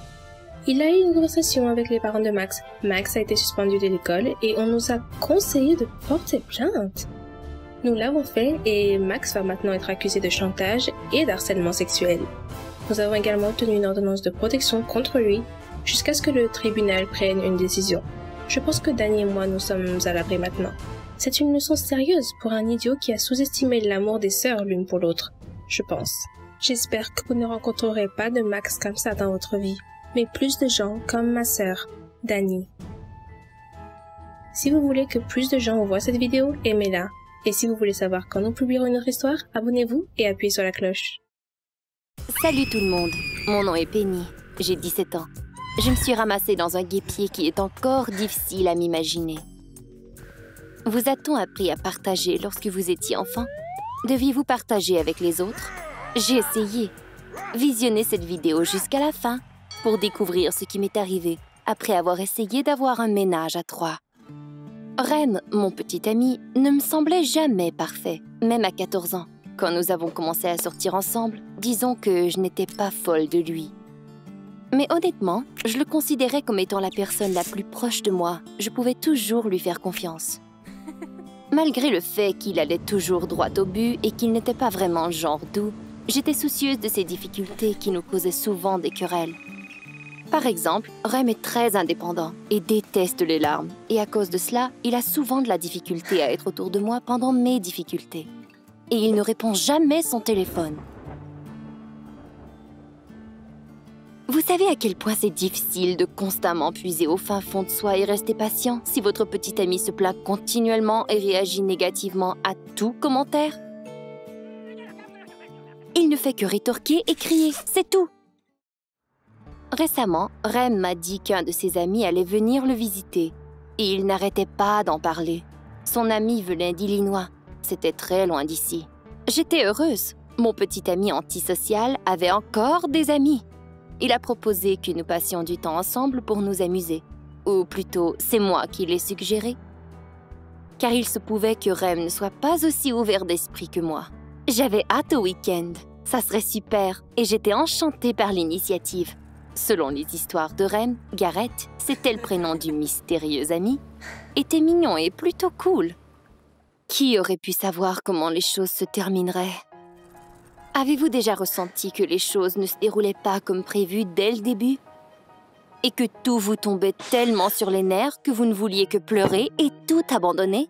Il a eu une conversation avec les parents de Max. Max a été suspendu de l'école et on nous a conseillé de porter plainte. Nous l'avons fait et Max va maintenant être accusé de chantage et d'harcèlement sexuel. Nous avons également obtenu une ordonnance de protection contre lui jusqu'à ce que le tribunal prenne une décision. Je pense que Danny et moi nous sommes à l'abri maintenant. C'est une leçon sérieuse pour un idiot qui a sous-estimé l'amour des sœurs l'une pour l'autre, je pense. J'espère que vous ne rencontrerez pas de Max comme ça dans votre vie, mais plus de gens comme ma sœur, Danny. Si vous voulez que plus de gens voient cette vidéo, aimez-la. Et si vous voulez savoir quand nous publierons une autre histoire, abonnez-vous et appuyez sur la cloche.
Salut tout le monde, mon nom est Penny, j'ai 17 ans. Je me suis ramassée dans un guêpier qui est encore difficile à m'imaginer. Vous a-t-on appris à partager lorsque vous étiez enfant? Deviez-vous partager avec les autres? J'ai essayé. Visionnez cette vidéo jusqu'à la fin pour découvrir ce qui m'est arrivé après avoir essayé d'avoir un ménage à 3. Rem, mon petit ami, ne me semblait jamais parfait, même à 14 ans. Quand nous avons commencé à sortir ensemble, disons que je n'étais pas folle de lui. Mais honnêtement, je le considérais comme étant la personne la plus proche de moi. Je pouvais toujours lui faire confiance. Malgré le fait qu'il allait toujours droit au but et qu'il n'était pas vraiment le genre doux, j'étais soucieuse de ses difficultés qui nous causaient souvent des querelles. Par exemple, Rem est très indépendant et déteste les larmes. Et à cause de cela, il a souvent de la difficulté à être autour de moi pendant mes difficultés. Et il ne répond jamais son téléphone. Vous savez à quel point c'est difficile de constamment puiser au fin fond de soi et rester patient si votre petit ami se plaint continuellement et réagit négativement à tout commentaire? Il ne fait que rétorquer et crier, c'est tout. Récemment, Rem m'a dit qu'un de ses amis allait venir le visiter et il n'arrêtait pas d'en parler. Son ami venait d'Illinois. C'était très loin d'ici. J'étais heureuse. Mon petit ami antisocial avait encore des amis. Il a proposé que nous passions du temps ensemble pour nous amuser. Ou plutôt, c'est moi qui l'ai suggéré. Car il se pouvait que Rem ne soit pas aussi ouvert d'esprit que moi. J'avais hâte au week-end. Ça serait super et j'étais enchantée par l'initiative. Selon les histoires de Rem, Garrett, c'était le prénom du mystérieux ami, était mignon et plutôt cool. Qui aurait pu savoir comment les choses se termineraient? Avez-vous déjà ressenti que les choses ne se déroulaient pas comme prévu dès le début? Et que tout vous tombait tellement sur les nerfs que vous ne vouliez que pleurer et tout abandonner?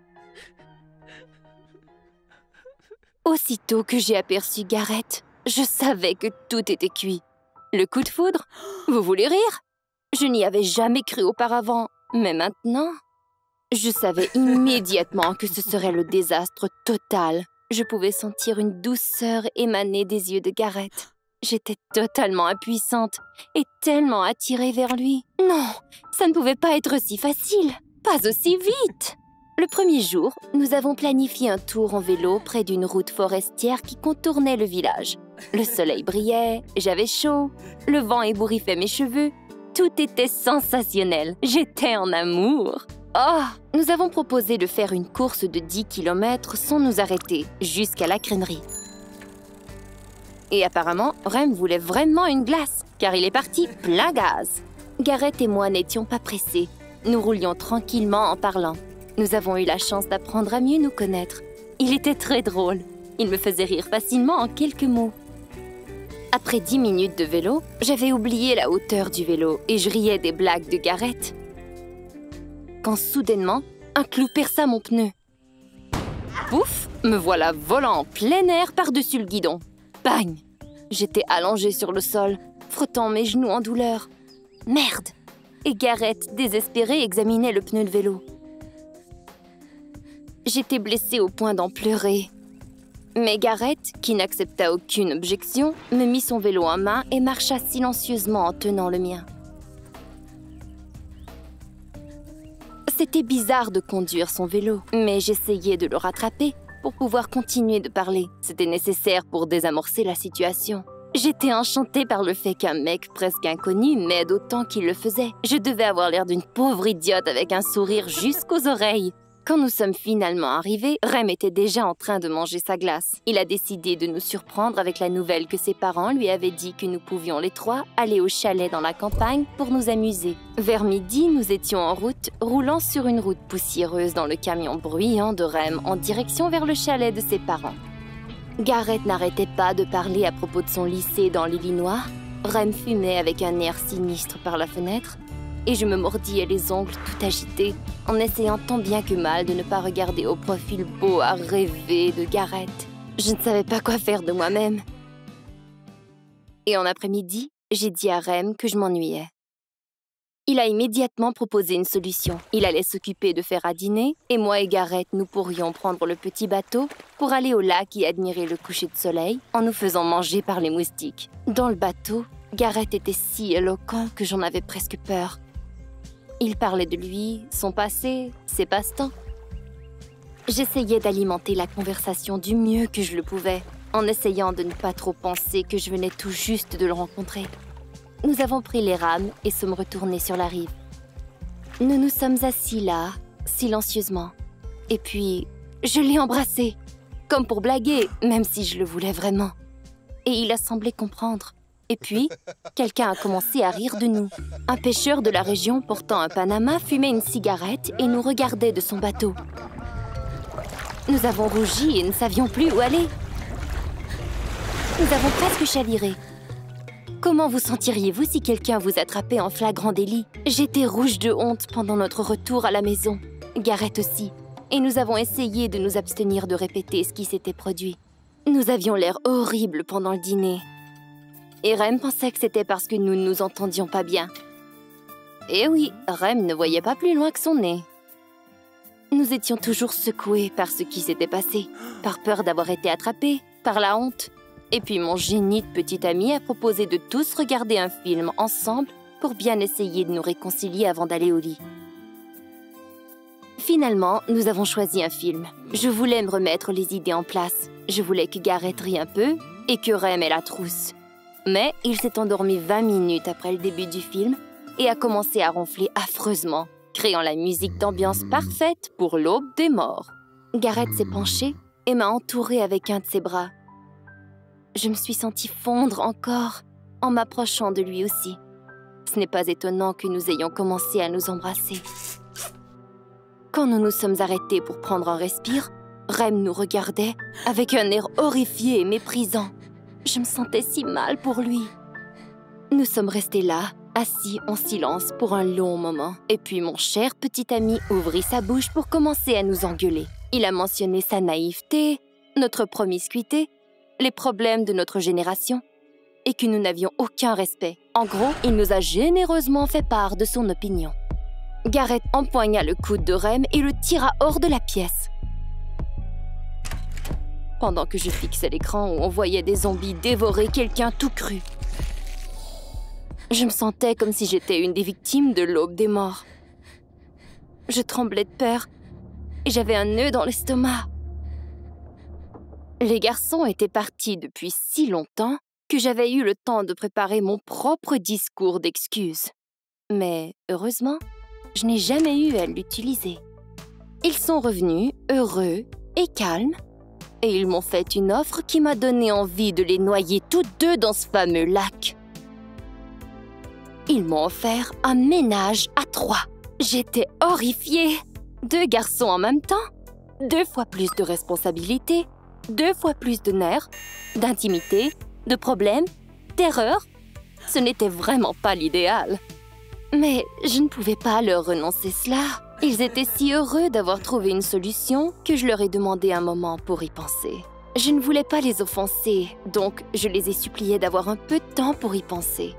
Aussitôt que j'ai aperçu Garrett, je savais que tout était cuit. Le coup de foudre? Vous voulez rire? Je n'y avais jamais cru auparavant, mais maintenant, je savais immédiatement que ce serait le désastre total. Je pouvais sentir une douceur émaner des yeux de Garrett. J'étais totalement impuissante et tellement attirée vers lui. Non, ça ne pouvait pas être si facile, pas aussi vite. Le premier jour, nous avons planifié un tour en vélo près d'une route forestière qui contournait le village. Le soleil brillait, j'avais chaud, le vent ébouriffait mes cheveux Tout était sensationnel. J'étais en amour. Oh! Nous avons proposé de faire une course de 10 km sans nous arrêter, jusqu'à la crèmerie. Et apparemment, Rem voulait vraiment une glace, car il est parti plein gaz. Gareth et moi n'étions pas pressés. Nous roulions tranquillement en parlant. Nous avons eu la chance d'apprendre à mieux nous connaître. Il était très drôle. Il me faisait rire facilement en quelques mots. Après 10 minutes de vélo, j'avais oublié la hauteur du vélo et je riais des blagues de Gareth. Quand soudainement, un clou perça mon pneu. Pouf! Me voilà volant en plein air par-dessus le guidon. Bang! J'étais allongée sur le sol, frottant mes genoux en douleur. Merde! Et Gareth, désespéré, examinait le pneu de vélo. J'étais blessée au point d'en pleurer. Mais Gareth, qui n'accepta aucune objection, me mit son vélo en main et marcha silencieusement en tenant le mien. C'était bizarre de conduire son vélo, mais j'essayais de le rattraper pour pouvoir continuer de parler. C'était nécessaire pour désamorcer la situation. J'étais enchantée par le fait qu'un mec presque inconnu m'aide autant qu'il le faisait. Je devais avoir l'air d'une pauvre idiote avec un sourire jusqu'aux oreilles. Quand nous sommes finalement arrivés, Rem était déjà en train de manger sa glace. Il a décidé de nous surprendre avec la nouvelle que ses parents lui avaient dit que nous pouvions les trois aller au chalet dans la campagne pour nous amuser. Vers midi, nous étions en route, roulant sur une route poussiéreuse dans le camion bruyant de Rem en direction vers le chalet de ses parents. Gareth n'arrêtait pas de parler à propos de son lycée dans l'Illinois. Rem fumait avec un air sinistre par la fenêtre. Et je me mordillais les ongles tout agités, en essayant tant bien que mal de ne pas regarder au profil beau à rêver de Gareth. Je ne savais pas quoi faire de moi-même. Et en après-midi, j'ai dit à Rem que je m'ennuyais. Il a immédiatement proposé une solution. Il allait s'occuper de faire à dîner, et moi et Gareth, nous pourrions prendre le petit bateau pour aller au lac et admirer le coucher de soleil en nous faisant manger par les moustiques. Dans le bateau, Gareth était si éloquent que j'en avais presque peur. Il parlait de lui, son passé, ses passe-temps. J'essayais d'alimenter la conversation du mieux que je le pouvais, en essayant de ne pas trop penser que je venais tout juste de le rencontrer. Nous avons pris les rames et sommes retournés sur la rive. Nous nous sommes assis là, silencieusement. Et puis, je l'ai embrassé, comme pour blaguer, même si je le voulais vraiment. Et il a semblé comprendre. Et puis, quelqu'un a commencé à rire de nous. Un pêcheur de la région portant un panama fumait une cigarette et nous regardait de son bateau. Nous avons rougi et ne savions plus où aller. Nous avons presque chaviré. Comment vous sentiriez-vous si quelqu'un vous attrapait en flagrant délit? J'étais rouge de honte pendant notre retour à la maison. Gareth aussi. Et nous avons essayé de nous abstenir de répéter ce qui s'était produit. Nous avions l'air horribles pendant le dîner. Et Rem pensait que c'était parce que nous ne nous entendions pas bien. Et oui, Rem ne voyait pas plus loin que son nez. Nous étions toujours secoués par ce qui s'était passé, par peur d'avoir été attrapés, par la honte. Et puis mon génie de petit ami a proposé de tous regarder un film ensemble pour bien essayer de nous réconcilier avant d'aller au lit. Finalement, nous avons choisi un film. Je voulais me remettre les idées en place. Je voulais que Gareth rie un peu et que Rem ait la trousse. Mais il s'est endormi 20 minutes après le début du film et a commencé à ronfler affreusement, créant la musique d'ambiance parfaite pour l'aube des morts. Gareth s'est penché et m'a entourée avec un de ses bras. Je me suis sentie fondre encore en m'approchant de lui aussi. Ce n'est pas étonnant que nous ayons commencé à nous embrasser. Quand nous nous sommes arrêtés pour prendre un respire, Rem nous regardait avec un air horrifié et méprisant. Je me sentais si mal pour lui. Nous sommes restés là, assis en silence pour un long moment. Et puis mon cher petit ami ouvrit sa bouche pour commencer à nous engueuler. Il a mentionné sa naïveté, notre promiscuité, les problèmes de notre génération, et que nous n'avions aucun respect. En gros, il nous a généreusement fait part de son opinion. Gareth empoigna le coude de Rem et le tira hors de la pièce. Pendant que je fixais l'écran où on voyait des zombies dévorer quelqu'un tout cru. Je me sentais comme si j'étais une des victimes de l'aube des morts. Je tremblais de peur et j'avais un nœud dans l'estomac. Les garçons étaient partis depuis si longtemps que j'avais eu le temps de préparer mon propre discours d'excuses. Mais heureusement, je n'ai jamais eu à l'utiliser. Ils sont revenus heureux et calmes, et ils m'ont fait une offre qui m'a donné envie de les noyer toutes deux dans ce fameux lac. Ils m'ont offert un ménage à 3. J'étais horrifiée. 2 garçons en même temps, 2 fois plus de responsabilités, 2 fois plus de nerfs, d'intimité, de problèmes, d'erreurs. Ce n'était vraiment pas l'idéal. Mais je ne pouvais pas leur renoncer cela. Ils étaient si heureux d'avoir trouvé une solution que je leur ai demandé un moment pour y penser. Je ne voulais pas les offenser, donc je les ai suppliés d'avoir un peu de temps pour y penser.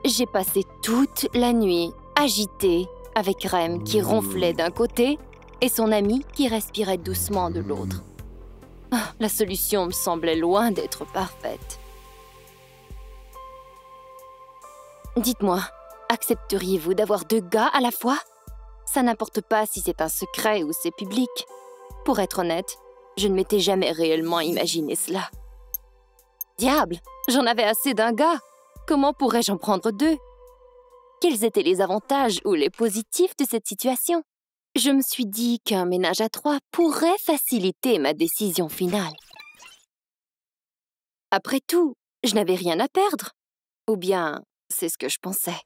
J'ai passé toute la nuit agitée avec Rem qui ronflait d'un côté et son ami qui respirait doucement de l'autre. La solution me semblait loin d'être parfaite. Dites-moi, accepteriez-vous d'avoir 2 gars à la fois? Ça n'importe pas si c'est un secret ou c'est public. Pour être honnête, je ne m'étais jamais réellement imaginé cela. Diable, j'en avais assez d'un gars. Comment pourrais-je en prendre 2? Quels étaient les avantages ou les positifs de cette situation? Je me suis dit qu'un ménage à 3 pourrait faciliter ma décision finale. Après tout, je n'avais rien à perdre. Ou bien, c'est ce que je pensais.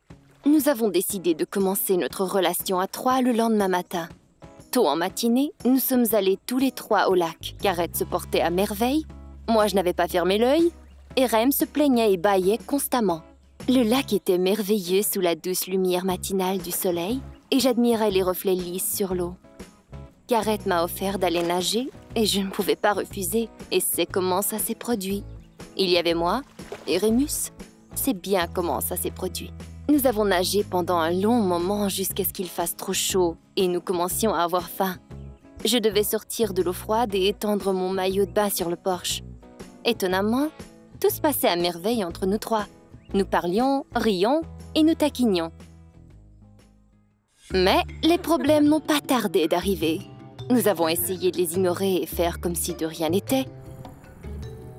Nous avons décidé de commencer notre relation à 3 le lendemain matin. Tôt en matinée, nous sommes allés tous les 3 au lac. Gareth se portait à merveille, moi je n'avais pas fermé l'œil, et Rem se plaignait et bâillait constamment. Le lac était merveilleux sous la douce lumière matinale du soleil, et j'admirais les reflets lisses sur l'eau. Gareth m'a offert d'aller nager, et je ne pouvais pas refuser, et c'est comment ça s'est produit. Il y avait moi et Rémus. C'est bien comment ça s'est produit. Nous avons nagé pendant un long moment jusqu'à ce qu'il fasse trop chaud et nous commencions à avoir faim. Je devais sortir de l'eau froide et étendre mon maillot de bain sur le porche. Étonnamment, tout se passait à merveille entre nous 3. Nous parlions, rions et nous taquinions. Mais les problèmes n'ont pas tardé d'arriver. Nous avons essayé de les ignorer et faire comme si de rien n'était.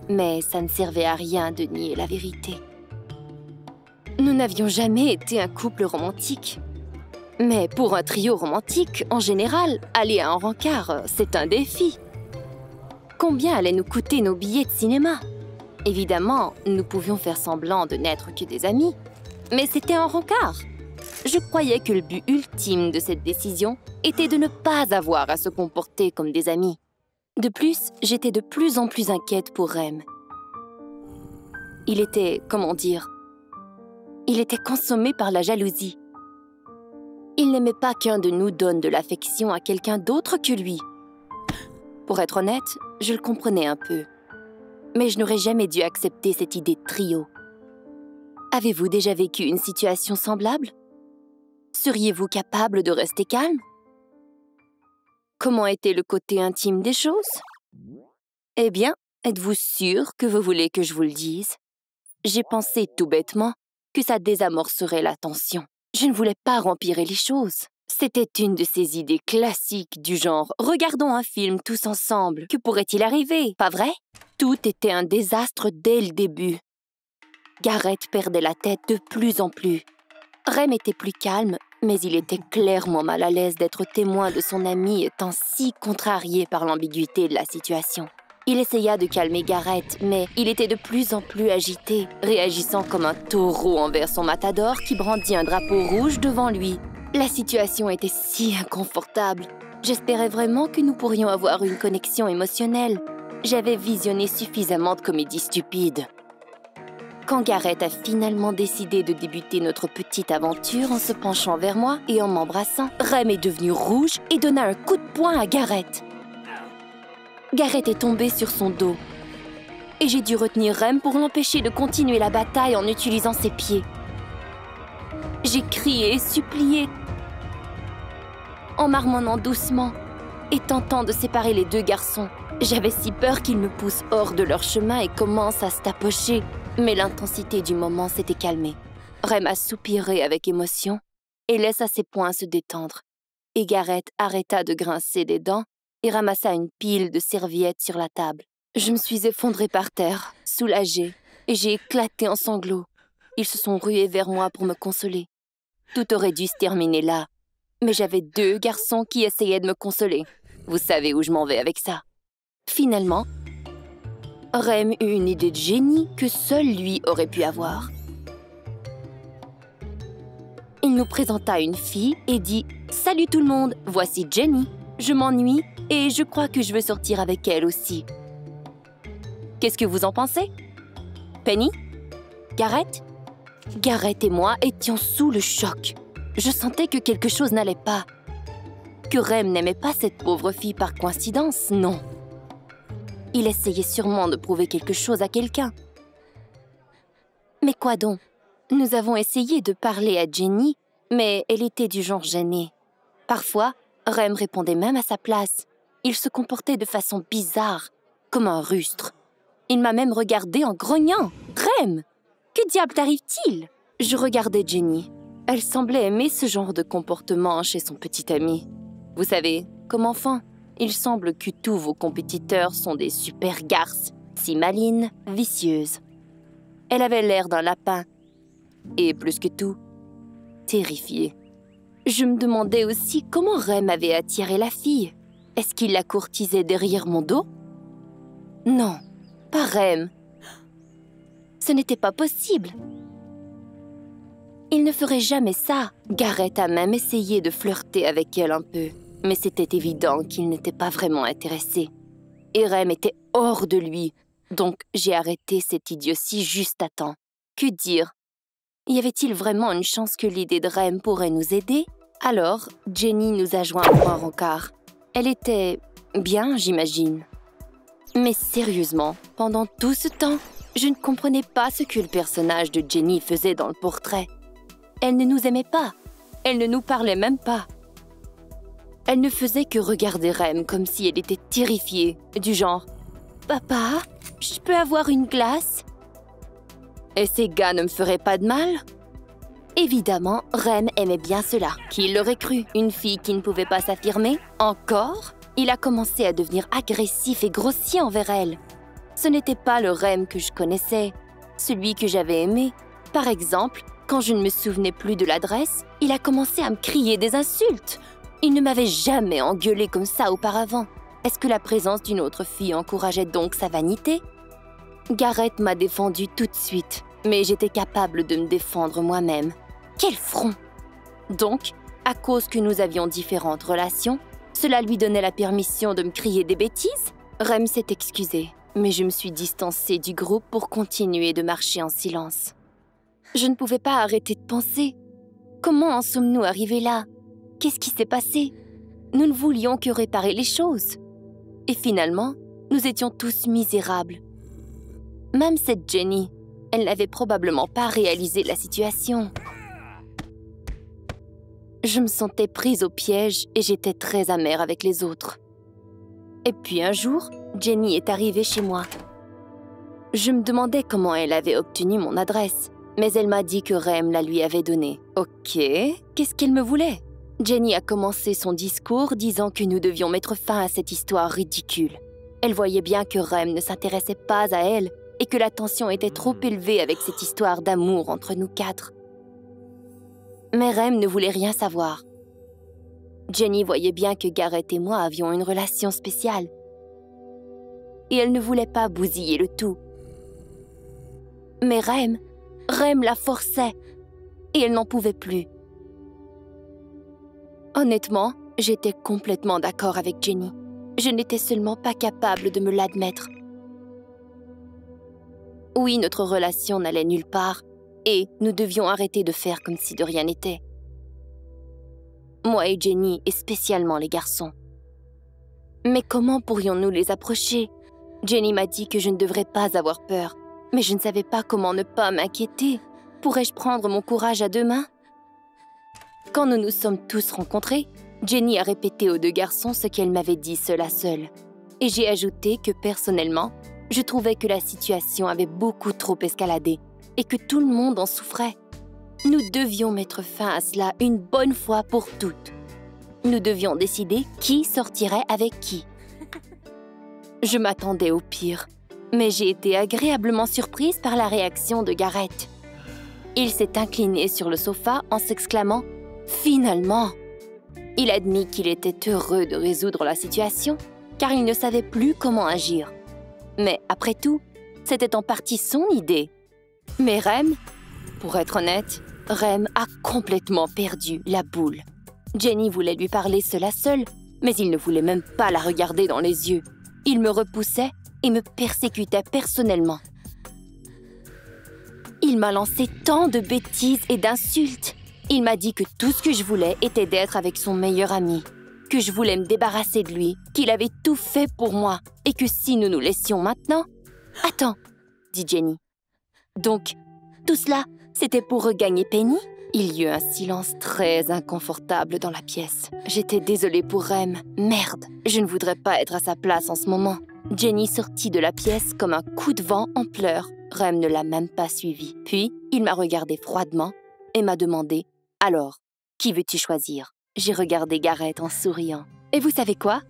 Mais ça ne servait à rien de nier la vérité. Nous n'avions jamais été un couple romantique. Mais pour un trio romantique, en général, aller à un rencard, c'est un défi. Combien allaient nous coûter nos billets de cinéma? Évidemment, nous pouvions faire semblant de n'être que des amis, mais c'était un rencard. Je croyais que le but ultime de cette décision était de ne pas avoir à se comporter comme des amis. De plus, j'étais de plus en plus inquiète pour Rem. Il était, comment dire, il était consommé par la jalousie. Il n'aimait pas qu'un de nous donne de l'affection à quelqu'un d'autre que lui. Pour être honnête, je le comprenais un peu. Mais je n'aurais jamais dû accepter cette idée de trio. Avez-vous déjà vécu une situation semblable? Seriez-vous capable de rester calme? Comment était le côté intime des choses? Eh bien, êtes-vous sûr que vous voulez que je vous le dise? J'ai pensé tout bêtement que ça désamorcerait la tension. Je ne voulais pas empirer les choses. C'était une de ces idées classiques du genre « Regardons un film tous ensemble, que pourrait-il arriver ?» Pas vrai? Tout était un désastre dès le début. Gareth perdait la tête de plus en plus. Rem était plus calme, mais il était clairement mal à l'aise d'être témoin de son ami étant si contrarié par l'ambiguïté de la situation. Il essaya de calmer Gareth, mais il était de plus en plus agité, réagissant comme un taureau envers son matador qui brandit un drapeau rouge devant lui. La situation était si inconfortable. J'espérais vraiment que nous pourrions avoir une connexion émotionnelle. J'avais visionné suffisamment de comédies stupides. Quand Gareth a finalement décidé de débuter notre petite aventure en se penchant vers moi et en m'embrassant, Rem est devenu rouge et donna un coup de poing à Gareth. Gareth est tombé sur son dos. Et j'ai dû retenir Rem pour l'empêcher de continuer la bataille en utilisant ses pieds. J'ai crié et supplié, en marmonnant doucement et tentant de séparer les 2 garçons. J'avais si peur qu'ils me poussent hors de leur chemin et commencent à se tapocher. Mais l'intensité du moment s'était calmée. Rem a soupiré avec émotion et laissa ses poings se détendre. Et Gareth arrêta de grincer des dents et ramassa une pile de serviettes sur la table. Je me suis effondrée par terre, soulagée, et j'ai éclaté en sanglots. Ils se sont rués vers moi pour me consoler. Tout aurait dû se terminer là. Mais j'avais 2 garçons qui essayaient de me consoler. Vous savez où je m'en vais avec ça. Finalement, Rem eut une idée de génie que seul lui aurait pu avoir. Il nous présenta une fille et dit « Salut tout le monde, voici Jenny. Je m'ennuie et je crois que je veux sortir avec elle aussi. » Qu'est-ce que vous en pensez? Penny? Garrett? Garrett et moi étions sous le choc. Je sentais que quelque chose n'allait pas. Que Rem n'aimait pas cette pauvre fille par coïncidence, non. Il essayait sûrement de prouver quelque chose à quelqu'un. Mais quoi donc? Nous avons essayé de parler à Jenny, mais elle était du genre gênée. Parfois, Rem répondait même à sa place. Il se comportait de façon bizarre, comme un rustre. Il m'a même regardé en grognant. « Rem, que diable t'arrive-t-il » Je regardais Jenny. Elle semblait aimer ce genre de comportement chez son petit ami. Vous savez, comme enfant, il semble que tous vos compétiteurs sont des super garces, si malines, vicieuses. Elle avait l'air d'un lapin. Et plus que tout, terrifiée. Je me demandais aussi comment Rem avait attiré la fille. Est-ce qu'il la courtisait derrière mon dos? Non, pas Rem. Ce n'était pas possible. Il ne ferait jamais ça. Garrett a même essayé de flirter avec elle un peu, mais c'était évident qu'il n'était pas vraiment intéressé. Et Rem était hors de lui, donc j'ai arrêté cette idiotie juste à temps. Que dire? Y avait-il vraiment une chance que l'idée de Rem pourrait nous aider? Alors, Jenny nous a joints pour un rencard. Elle était bien, j'imagine. Mais sérieusement, pendant tout ce temps, je ne comprenais pas ce que le personnage de Jenny faisait dans le portrait. Elle ne nous aimait pas. Elle ne nous parlait même pas. Elle ne faisait que regarder Rem comme si elle était terrifiée, du genre « Papa, je peux avoir une glace ?» Et ces gars ne me feraient pas de mal? Évidemment, Rem aimait bien cela. Qui l'aurait cru? Une fille qui ne pouvait pas s'affirmer? Encore? Il a commencé à devenir agressif et grossier envers elle. Ce n'était pas le Rem que je connaissais, celui que j'avais aimé. Par exemple, quand je ne me souvenais plus de l'adresse, il a commencé à me crier des insultes. Il ne m'avait jamais engueulé comme ça auparavant. Est-ce que la présence d'une autre fille encourageait donc sa vanité? Garrett m'a défendu tout de suite, mais j'étais capable de me défendre moi-même. Quel front! Donc, à cause que nous avions différentes relations, cela lui donnait la permission de me crier des bêtises? Rem s'est excusé, mais je me suis distancée du groupe pour continuer de marcher en silence. Je ne pouvais pas arrêter de penser. Comment en sommes-nous arrivés là? Qu'est-ce qui s'est passé? Nous ne voulions que réparer les choses. Et finalement, nous étions tous misérables. Même cette Jenny, elle n'avait probablement pas réalisé la situation. Je me sentais prise au piège et j'étais très amère avec les autres. Et puis un jour, Jenny est arrivée chez moi. Je me demandais comment elle avait obtenu mon adresse, mais elle m'a dit que Rem la lui avait donnée. Ok, qu'est-ce qu'elle me voulait? Jenny a commencé son discours disant que nous devions mettre fin à cette histoire ridicule. Elle voyait bien que Rem ne s'intéressait pas à elle et que la tension était trop élevée avec cette histoire d'amour entre nous 4. Mais Rem ne voulait rien savoir. Jenny voyait bien que Garrett et moi avions une relation spéciale. Et elle ne voulait pas bousiller le tout. Mais Rem la forçait et elle n'en pouvait plus. Honnêtement, j'étais complètement d'accord avec Jenny. Je n'étais seulement pas capable de me l'admettre. Oui, notre relation n'allait nulle part et nous devions arrêter de faire comme si de rien n'était. Moi et Jenny, et spécialement les garçons. Mais comment pourrions-nous les approcher? Jenny m'a dit que je ne devrais pas avoir peur, mais je ne savais pas comment ne pas m'inquiéter. Pourrais-je prendre mon courage à 2 mains? Quand nous nous sommes tous rencontrés, Jenny a répété aux 2 garçons ce qu'elle m'avait dit seule à seule. Et j'ai ajouté que, personnellement, je trouvais que la situation avait beaucoup trop escaladé et que tout le monde en souffrait. Nous devions mettre fin à cela une bonne fois pour toutes. Nous devions décider qui sortirait avec qui. Je m'attendais au pire, mais j'ai été agréablement surprise par la réaction de Garrett. Il s'est incliné sur le sofa en s'exclamant « Finalement !» Il admit qu'il était heureux de résoudre la situation, car il ne savait plus comment agir. Mais après tout, c'était en partie son idée. Mais Rem, pour être honnête, Rem a complètement perdu la boule. Jenny voulait lui parler seule à seule, mais il ne voulait même pas la regarder dans les yeux. Il me repoussait et me persécutait personnellement. Il m'a lancé tant de bêtises et d'insultes. Il m'a dit que tout ce que je voulais était d'être avec son meilleur ami, que je voulais me débarrasser de lui, qu'il avait tout fait pour moi et que si nous nous laissions maintenant... « Attends, » dit Jenny. « Donc, tout cela, c'était pour regagner Penny ?» Il y eut un silence très inconfortable dans la pièce. J'étais désolée pour Rem. Merde, je ne voudrais pas être à sa place en ce moment. Jenny sortit de la pièce comme un coup de vent en pleurs. Rem ne l'a même pas suivi. Puis, il m'a regardé froidement et m'a demandé « Alors, qui veux-tu choisir ?» J'ai regardé Gareth en souriant. Et vous savez quoi?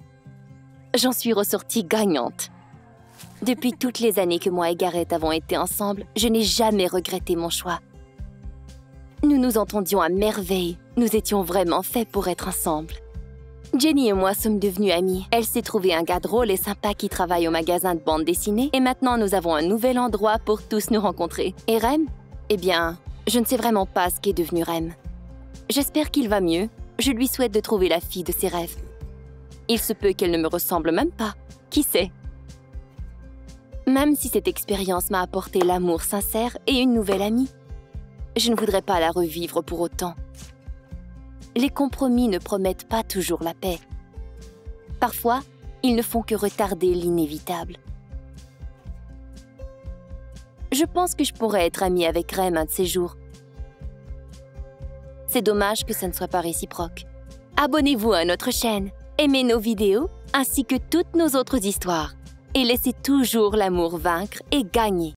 J'en suis ressortie gagnante. Depuis toutes les années que moi et Gareth avons été ensemble, je n'ai jamais regretté mon choix. Nous nous entendions à merveille. Nous étions vraiment faits pour être ensemble. Jenny et moi sommes devenues amies. Elle s'est trouvée un gars drôle et sympa qui travaille au magasin de bande dessinée. Et maintenant, nous avons un nouvel endroit pour tous nous rencontrer. Et Rem? Eh bien, je ne sais vraiment pas ce qu'est devenu Rem. J'espère qu'il va mieux. Je lui souhaite de trouver la fille de ses rêves. Il se peut qu'elle ne me ressemble même pas. Qui sait? Même si cette expérience m'a apporté l'amour sincère et une nouvelle amie, je ne voudrais pas la revivre pour autant. Les compromis ne promettent pas toujours la paix. Parfois, ils ne font que retarder l'inévitable. Je pense que je pourrais être amie avec Rem un de ces jours. C'est dommage que ça ne soit pas réciproque. Abonnez-vous à notre chaîne, aimez nos vidéos ainsi que toutes nos autres histoires et laissez toujours l'amour vaincre et gagner.